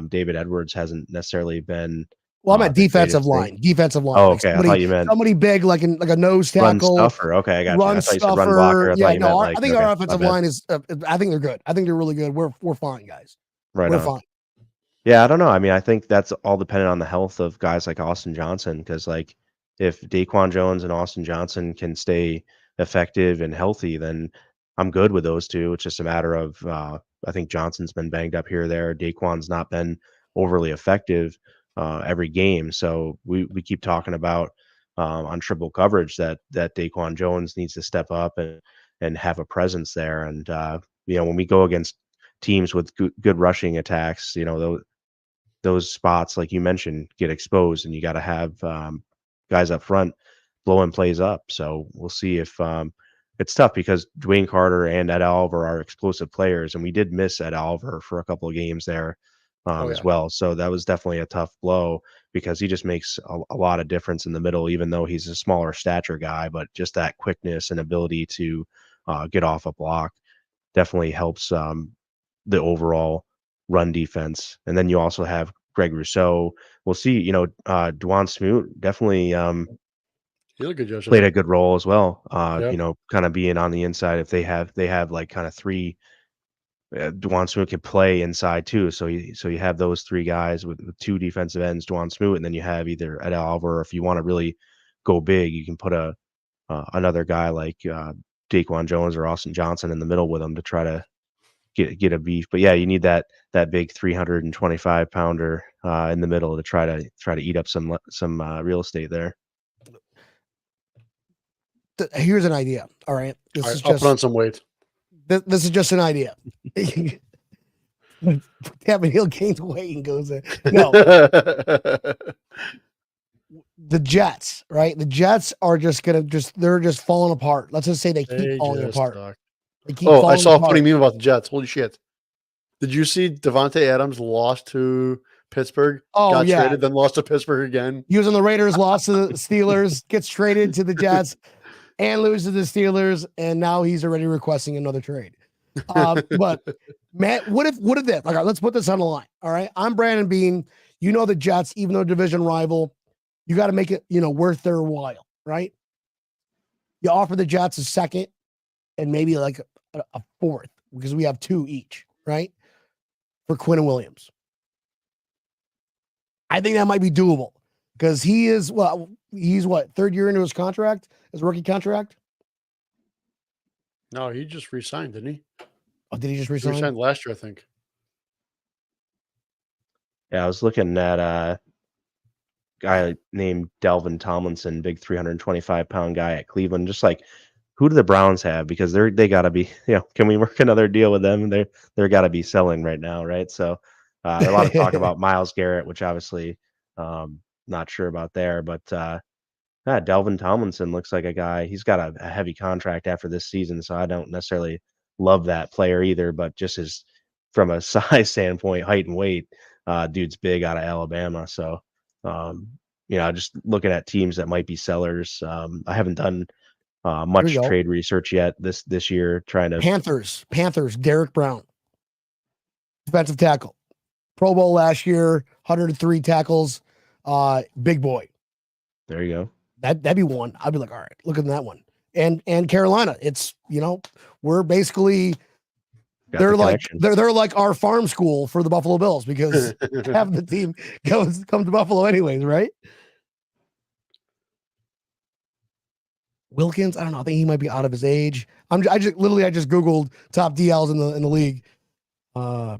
David Edwards hasn't necessarily been. Well, I'm at defensive line. Defensive line. Oh, okay. I thought you meant somebody big, like a nose tackle. Run stuffer. Okay, I got you. I thought you said run blocker. I think our offensive line is. I think they're good. I think they're really good. We're fine, guys. Right. We're fine. Yeah, I don't know. I mean, I think that's all dependent on the health of guys like Austin Johnson, because like if Daquan Jones and Austin Johnson can stay effective and healthy, then I'm good with those two. It's just a matter of I think Johnson's been banged up here or there. Daquan's not been overly effective every game. So we keep talking about on triple coverage that Daquan Jones needs to step up and have a presence there. And when we go against teams with good rushing attacks, those spots, like you mentioned, get exposed, and you got to have guys up front blowing plays up. So we'll see if it's tough, because Dwayne Carter and Ed Oliver are explosive players, and we did miss Ed Oliver for a couple of games there as well. So that was definitely a tough blow, because he just makes a lot of difference in the middle, even though he's a smaller stature guy. But just that quickness and ability to get off a block definitely helps the overall run defense. And then you also have Greg Rousseau. We'll see, Dwan Smoot definitely played a good role as well. Kind of being on the inside. If they have like kind of three, Dwan Smoot could play inside too. So you have those three guys with two defensive ends, Dwan Smoot, and then you have either Ed Oliver, or if you want to really go big, you can put another guy like Daquan Jones or Austin Johnson in the middle with them to try to get a beef. But yeah, you need that big 325 pounder in the middle to try to eat up some real estate there. Here's an idea. All right, I'll put on some weight. This is just an idea. Tampa Neal gains weight and goes in. No. The Jets, right? The Jets are they're just falling apart. Let's just say they keep falling apart. I saw a funny meme about the Jets. Holy shit. Did you see Devontae Adams lost to Pittsburgh? Got traded, then lost to Pittsburgh again. He was on the Raiders, lost to the Steelers, gets traded to the Jets, and loses to the Steelers, and now he's already requesting another trade. But Matt, what if this? Like, let's put this on the line. All right, I'm Brandon Bean. The Jets, even though division rival, you got to make it worth their while, right? You offer the Jets a second and maybe like a fourth, because we have two each, right? For Quinn Williams. I think that might be doable, because he's third year into his contract, his rookie contract? No, he just re-signed, didn't he? Did he just He resign? resigned last year, I think. Yeah, I was looking at a guy named Delvin Tomlinson, big 325-pound guy at Cleveland. Just like, who do the Browns have? Because they got to be, can we work another deal with them? They're got to be selling right now, right? So a lot of talk about Myles Garrett, which obviously not sure about there, but yeah, Delvin Tomlinson looks like a guy. He's got a heavy contract after this season, so I don't necessarily love that player either. But just as from a size standpoint, height and weight, dude's big out of Alabama. So just looking at teams that might be sellers. I haven't done Here we much go. trade research yet this year. Trying to Panthers, Derek Brown, defensive tackle, Pro Bowl last year, 103 tackles, big boy. there you go. That'd be one. I'd be like, all right, look at that one. And Carolina, it's we're basically Got they're the like connection. they're like our farm school for the Buffalo Bills because half the team comes to Buffalo anyways, right? Wilkins, I don't know. I think he might be out of his age. I just Googled top DLs in the league.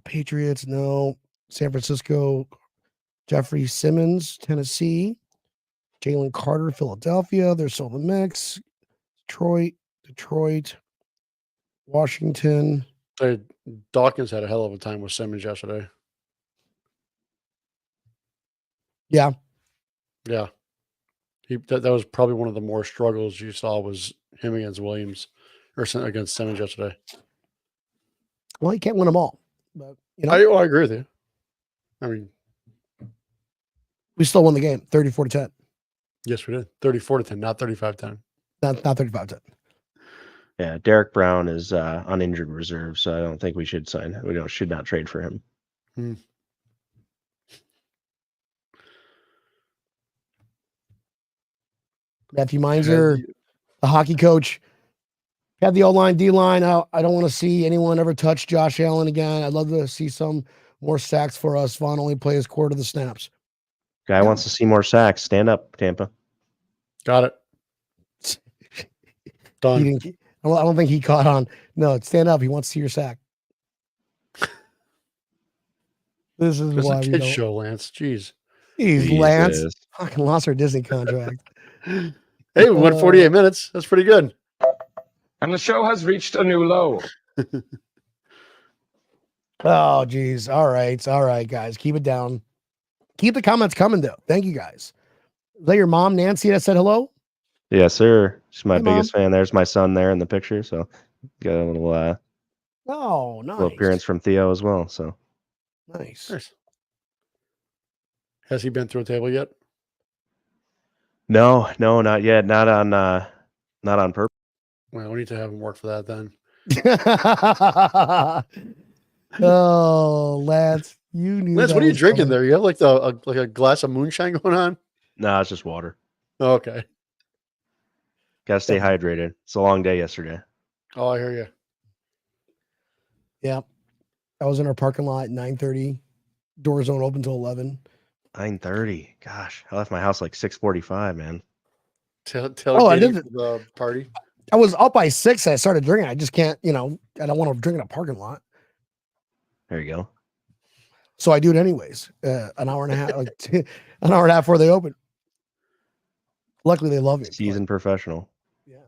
Patriots, no. San Francisco, Jeffrey Simmons, Tennessee. Jalen Carter, Philadelphia. They're still in the mix. Detroit, Washington. Dawkins had a hell of a time with Simmons yesterday. Yeah. Yeah. That was probably one of the more struggles you saw was him against Williams or against Simmons yesterday. Well, you can't win them all. But, I agree with you. I mean, we still won the game 34-10. Yes, we did. 34-10, not 35-10. Not 35-10. Yeah, Derek Brown is on injured reserve, so I don't think we should sign. We should not trade for him. Matthew Meinzer, the hockey coach, had the O-line, D-line. I don't want to see anyone ever touch Josh Allen again. I'd love to see some more sacks for us. Vaughn only plays quarter of the snaps. Guy wants to see more sacks. Stand up, Tampa. Got it. Done. I don't think he caught on. No, stand up. He wants to see your sack. This is why we don't. Show, Lance. Jeez. Jeez, Lance. Fucking lost our Disney contract. Hey, we went 48 minutes. That's pretty good. And the show has reached a new low. Oh, geez. All right, guys. Keep it down. Keep the comments coming, though. Thank you, guys. Is that your mom, Nancy, that said hello? Yes, sir. She's my Hey, biggest fan. There's my son there in the picture. So got a little nice. little appearance from Theo as well. So nice. Has he been through a table yet? No, not yet. Not on purpose. Well, we need to have him work for that then. Oh, Lance, you knew. Lance, what are you drinking there? You have like a glass of moonshine going on? No, it's just water. Oh, okay. Gotta stay hydrated. It's a long day yesterday. Oh, I hear you. Yeah. I was in our parking lot at 9:30. Doors don't open till 11. 9:30. Gosh, I left my house like 6:45, man. I did the party. I was up by 6. I started drinking. I just can't, I don't want to drink in a parking lot. There you go. So I do it anyways. An hour and a half, an hour and a half before they open. Luckily, they love me. Seasoned professional. Yeah.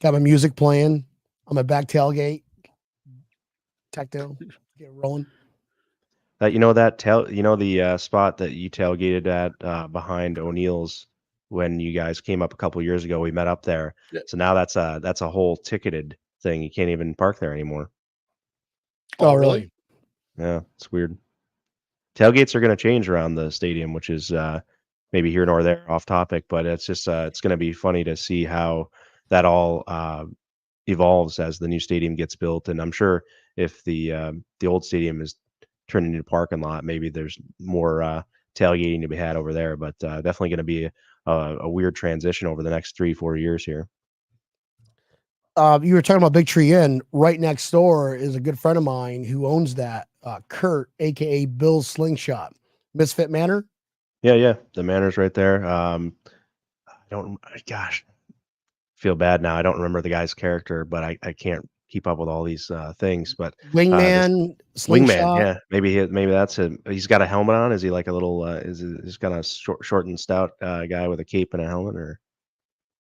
Got my music playing on my back tailgate. Techno, get rolling. The spot that you tailgated at behind O'Neill's when you guys came up a couple years ago. We met up there. Yeah. So now that's a whole ticketed thing. You can't even park there anymore. Oh, really? Yeah, it's weird. Tailgates are going to change around the stadium, which is maybe here nor there, off topic, but it's just it's going to be funny to see how that all evolves as the new stadium gets built. And I'm sure if the old stadium is turned into a parking lot, maybe there's more tailgating to be had over there. But definitely going to be a weird transition over the next 3-4 years here. You were talking about Big Tree Inn. Right next door is a good friend of mine who owns that. Kurt, aka Bill's Slingshot, Misfit Manor. Yeah, the Manor's right there. Feel bad now. I don't remember the guy's character, but I can't keep up with all these things. But this Wingman, wingman, slingshot. yeah, maybe that's it. He's got a helmet on. Is he like a little? He's kind of short and stout guy with a cape and a helmet, or?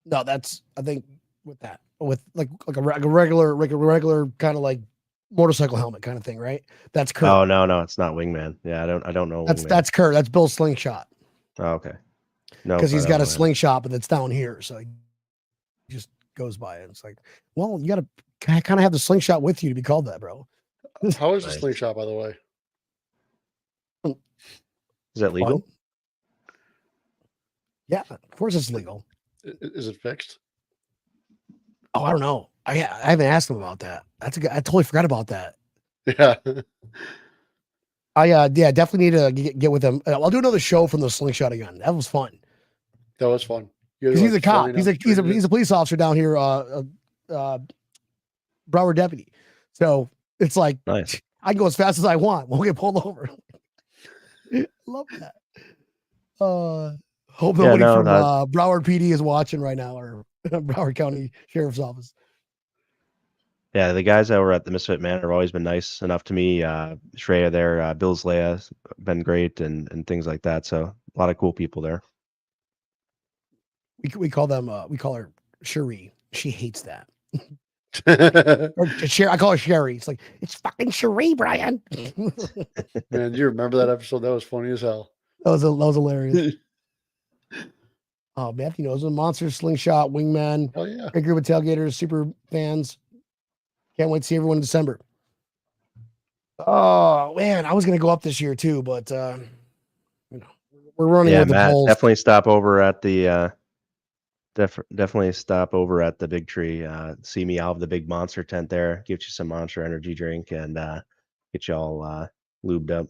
No, that's I think with like a regular kind of like motorcycle helmet kind of thing, right? That's Kurt. Oh no, it's not wingman. Yeah, I don't know wingman. That's Kurt. That's Bill's slingshot. Oh, okay. No, because he's got a slingshot, but it's down here, so he just goes by it. It's like, well, you got to kind of have the slingshot with you to be called that, bro. How is the slingshot, by the way? Is that legal? Fun. Yeah, of course it's legal. Is it fixed? Oh, I don't know. I haven't asked him about that. I totally forgot about that. Yeah. I definitely need to get with him. I'll do another show from the slingshot again. That was fun. That was fun. Because he's a cop. He's a police officer down here, Broward deputy. So it's like nice. I can go as fast as I want. Won't get pulled over. Love that. Hope nobody from Broward PD is watching right now, or Broward County Sheriff's Office. Yeah, the guys that were at the Misfit Manor have always been nice enough to me. Shreya there, Bill's Leia, been great, and things like that. So a lot of cool people there. We call her Cherie. She hates that. I call her Sherry. It's like, it's fucking Cherie, Brian. Man, do you remember that episode? That was funny as hell. That was hilarious. Oh, Matthew knows a monster, slingshot, wingman. Oh yeah, big group of tailgaters, super fans. Can't wait to see everyone in December. Oh man, I was gonna go up this year too, but we're running with the polls. Definitely stop over at the definitely stop over at the Big Tree. See me out of the big monster tent there. Get you some Monster Energy drink and get you all lubed up.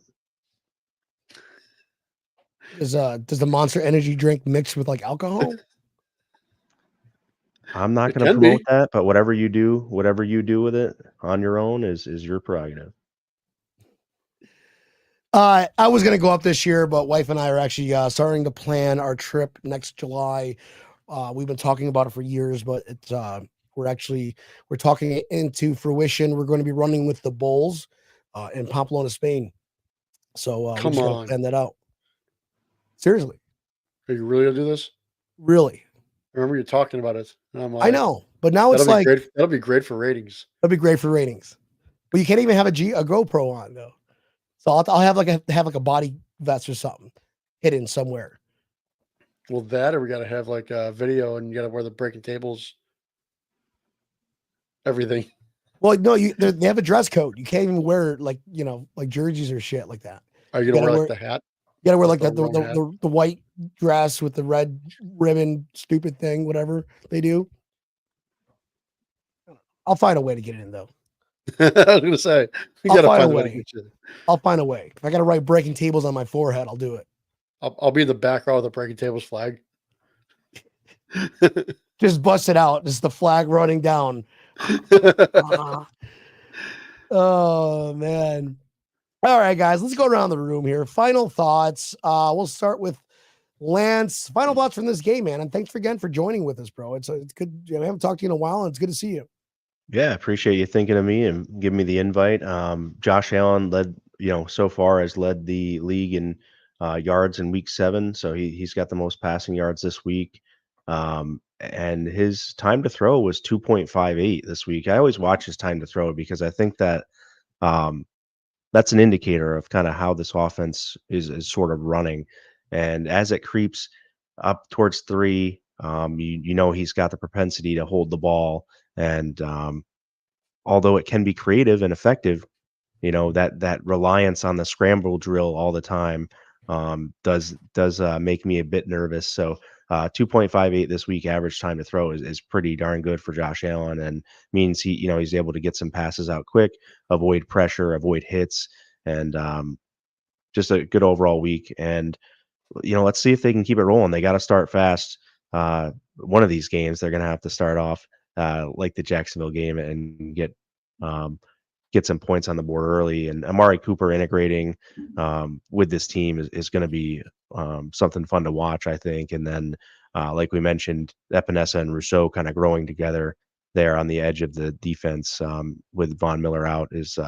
Does the Monster Energy drink mix with like alcohol? I'm not going to promote that, but whatever you do with it on your own is your prerogative. I was going to go up this year, but wife and I are actually starting to plan our trip next July. We've been talking about it for years, but it's we're talking it into fruition. We're going to be running with the Bulls in Pamplona, Spain. So come on, plan that out. Seriously, are you really gonna do this? Really? I remember you talking about it. I know, but now it's like that'll be great for ratings. That'll be great for ratings. But you can't even have a GoPro on though. So I'll have a body vest or something hidden somewhere. Well, that or we got to have like a video, and you got to wear the breaking tables. Everything. Well, no, they have a dress code. You can't even wear like jerseys or shit like that. Are you gonna wear like the hat? You gotta wear like the white dress with the red ribbon, stupid thing, whatever they do. I'll find a way to get it in though. I was gonna say you gotta find a way. I'll find a way. If I gotta write breaking tables on my forehead, I'll do it. I'll be in the background with the breaking tables flag. Just bust it out. Just the flag running down. Oh man. All right, guys, let's go around the room here. Final thoughts. We'll start with Lance. Final thoughts from this game, man. And thanks again for joining with us, bro. It's good. I haven't talked to you in a while, and it's good to see you. Yeah, appreciate you thinking of me and giving me the invite. Josh Allen led, so far has led the league in yards in week 7. So he's got the most passing yards this week. And his time to throw was 2.58 this week. I always watch his time to throw because I think that that's an indicator of kind of how this offense is sort of running. And as it creeps up towards 3, he's got the propensity to hold the ball. And although it can be creative and effective, that reliance on the scramble drill all the time does make me a bit nervous. So 2.58 this week average time to throw is pretty darn good for Josh Allen, and means he's able to get some passes out quick, avoid pressure, avoid hits, and just a good overall week. And let's see if they can keep it rolling. They got to start fast. One of these games they're going to have to start off like the Jacksonville game and get some points on the board early. And Amari Cooper integrating with this team is going to be something fun to watch, I think. And then, like we mentioned, Epinesa and Rousseau kind of growing together there on the edge of the defense with Von Miller out is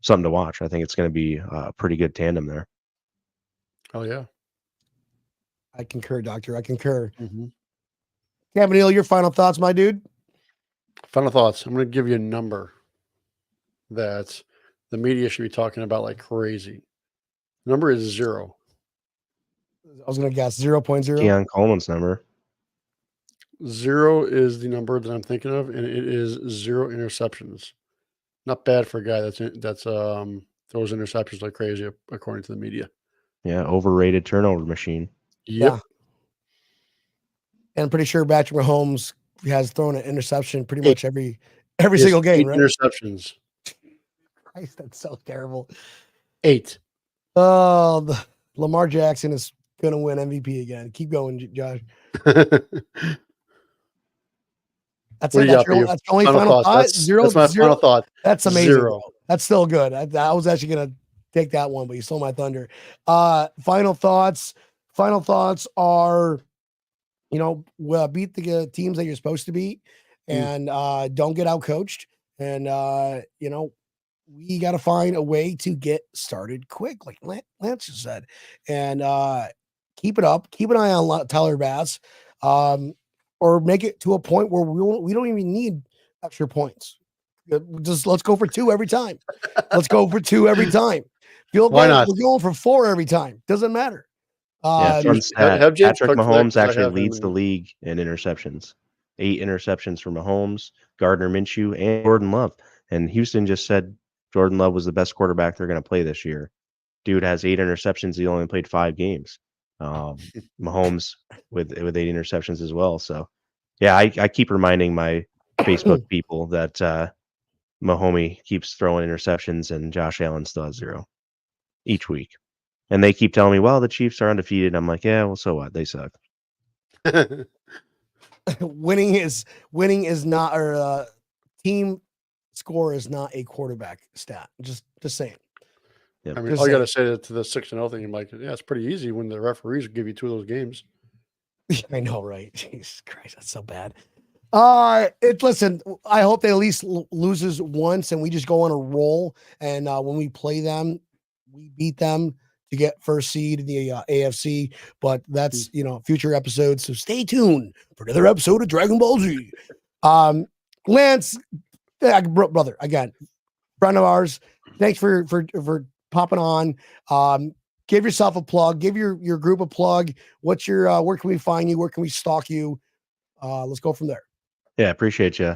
something to watch. I think it's going to be a pretty good tandem there. Oh yeah. I concur, Doctor. I concur. Mm-hmm. Campanile, your final thoughts, my dude? Final thoughts. I'm going to give you a number that the media should be talking about like crazy. The number is 0. I was going to guess 0.0. Keon Coleman's number. 0 is the number that I'm thinking of, and it is 0 interceptions. Not bad for a guy that's throws interceptions like crazy, according to the media. Yeah, overrated turnover machine. Yep. Yeah. And I'm pretty sure Patrick Mahomes has thrown an interception pretty much every single game, right? Interceptions. Christ, that's so terrible. 8. Oh, Lamar Jackson is going to win MVP again. Keep going, Josh. That's What it. do you That's got for your that's the only final final thought? thought. That's 0, my 0. final thought. That's amazing. 0. Bro. That's still good. I was actually going to take that one, but you stole my thunder. Final thoughts. Final thoughts are, beat the teams that you're supposed to beat, and don't get out coached. And we got to find a way to get started quick, like Lance just said, and keep it up. Keep an eye on Tyler Bass, or make it to a point where we don't even need extra points. Just let's go for 2 every time. Let's go for 2 every time. Why not? We're going for 4 every time. Doesn't matter. Yeah, fun stat. have James Patrick cook for that, Mahomes 'cause I actually have him leads the in- league in interceptions. 8 interceptions for Mahomes, Gardner Minshew, and Jordan Love. And Houston just said Jordan Love was the best quarterback they're going to play this year. Dude has 8 interceptions. He only played 5 games. Mahomes with 8 interceptions as well. So, yeah, I keep reminding my Facebook people that Mahomes keeps throwing interceptions and Josh Allen still has 0 each week. And they keep telling me, well, the Chiefs are undefeated. I'm like, yeah, well, so what? They suck. Winning is not, or team score is not a quarterback stat. Just saying. Yep. I mean, Just all you got to saying. say to the 6-0 thing, I'm like, yeah, it's pretty easy when the referees give you 2 of those games. I know, right? Jesus Christ, that's so bad. Listen, I hope they at least loses once and we just go on a roll. And when we play them, we beat them to get first seed in the AFC. But that's future episodes. So stay tuned for another episode of Dragon Ball Z. Lance, brother, again, friend of ours. Thanks for popping on. Give yourself a plug. Give your group a plug. What's your where can we find you? Where can we stalk you? Let's go from there. Yeah, appreciate you.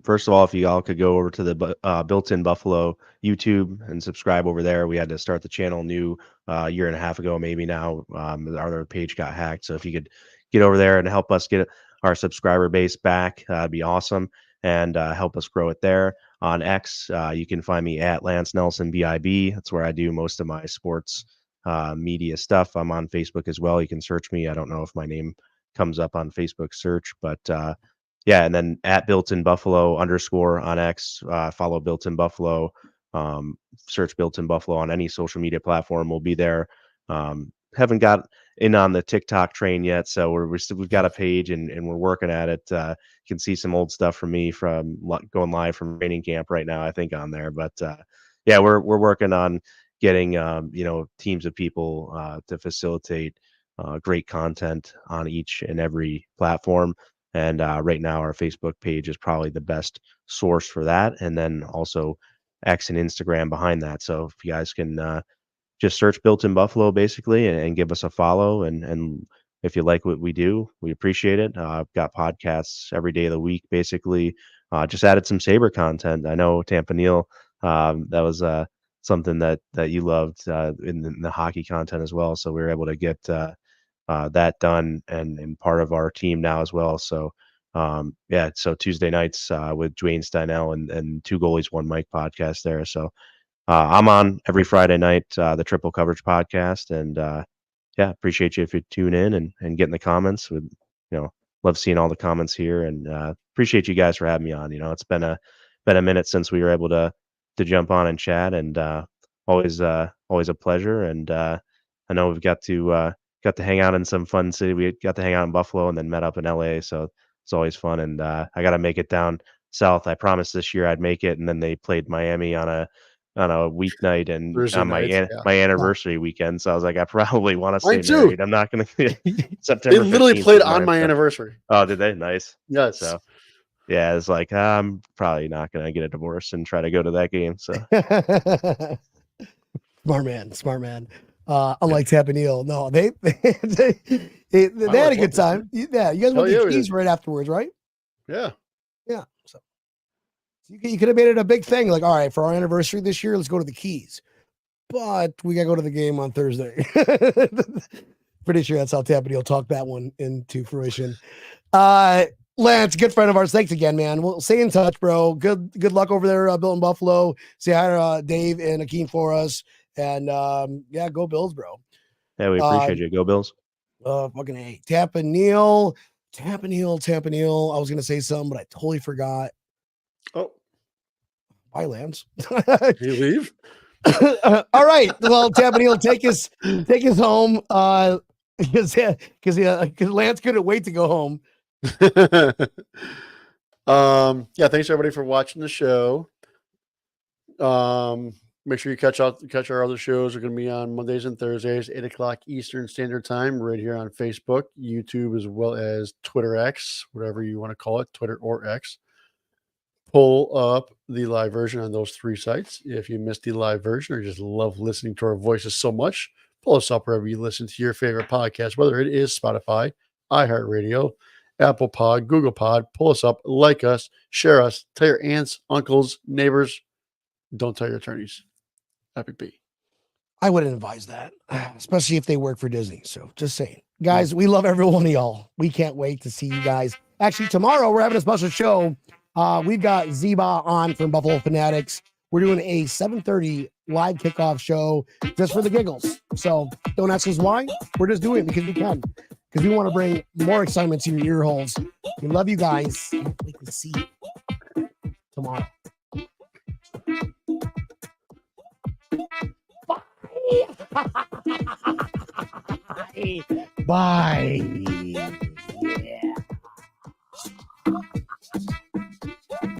First of all, if you all could go over to the Built-in Buffalo YouTube and subscribe over there. We had to start the channel new a year and a half ago, maybe now. Our other page got hacked. So if you could get over there and help us get our subscriber base back, that'd be awesome. And help us grow it there. On X, you can find me at Lance Nelson BIB. That's where I do most of my sports media stuff. I'm on Facebook as well. You can search me. I don't know if my name comes up on Facebook search, but yeah, and then at Built-in Buffalo _ on X, follow Built-in Buffalo, search Built-in Buffalo on any social media platform. We'll be there. Haven't got in on the TikTok train yet, so we've got a page and we're working at it. You can see some old stuff from me from going live from training camp right now, I think, on there. But yeah, we're working on getting teams of people to facilitate great content on each and every platform. And right now, our Facebook page is probably the best source for that. And then also X and Instagram behind that. So if you guys can just search Built-in Buffalo, basically, and give us a follow. And if you like what we do, we appreciate it. I've got podcasts every day of the week, basically. Just added some Sabre content. I know, Tampanil, that was something that you loved in the hockey content as well. So we were able to get that done and part of our team now as well. So yeah, so Tuesday nights with Dwayne Steinell and Two Goalies One Mic podcast there. So I'm on every Friday night, the Triple Coverage podcast, and yeah, appreciate you if you tune in and get in the comments. With love seeing all the comments here, and appreciate you guys for having me on. It's been a minute since we were able to jump on and chat, and always a pleasure. And I know we've got to hang out in some fun city. We got to hang out in Buffalo and then met up in LA. So it's always fun. And I got to make it down south. I promised this year I'd make it, and then they played Miami on a weeknight and Thursday on night. Yeah. my anniversary weekend. So I was like, I probably want to Mine stay too. married. I'm not going to. They September 15th literally is played on mine, my so- anniversary. Oh, did they? Nice. Yes. So yeah, it's like I'm probably not going to get a divorce and try to go to that game. So Smart man. Unlike Tampa Neal, no, they had a good time. Yeah, you guys went to the Keys right afterwards, right? Yeah. Yeah. So you could have made it a big thing. Like, all right, for our anniversary this year, let's go to the Keys. But we got to go to the game on Thursday. Pretty sure that's how Tampa Neal talked that one into fruition. Lance, good friend of ours. Thanks again, man. We'll stay in touch, bro. Good luck over there, Bill in Buffalo. Say hi to Dave and Akeem for us. And yeah, go Bills, bro. yeah, we appreciate you. Go Bills. Fucking A. Tampa Neal. I was gonna say something, but I totally forgot. Oh, bye, Lance. did you leave? All right. Well, Tampa Neal, take us home. Because Lance couldn't wait to go home. Yeah, thanks everybody for watching the show. Make sure you catch our other shows. Are going to be on Mondays and Thursdays, 8 o'clock Eastern Standard Time, right here on Facebook, YouTube, as well as Twitter X, whatever you want to call it, Twitter or X. Pull up the live version on those three sites. If you missed the live version or just love listening to our voices so much, pull us up wherever you listen to your favorite podcast, whether it is Spotify, iHeartRadio, Apple Pod, Google Pod. Pull us up, like us, share us, tell your aunts, uncles, neighbors. Don't tell your attorneys. Epic B. I wouldn't advise that, especially if they work for Disney. So just saying. Guys, we love every one of y'all. We can't wait to see you guys. Actually, tomorrow we're having a special show. We've got Zeba on from Buffalo Fanatics. We're doing a 7:30 live kickoff show just for the giggles. So don't ask us why. We're just doing it because we can. Because we want to bring more excitement to your ear holes. We love you guys. Can't wait to see you tomorrow. Bye. Bye.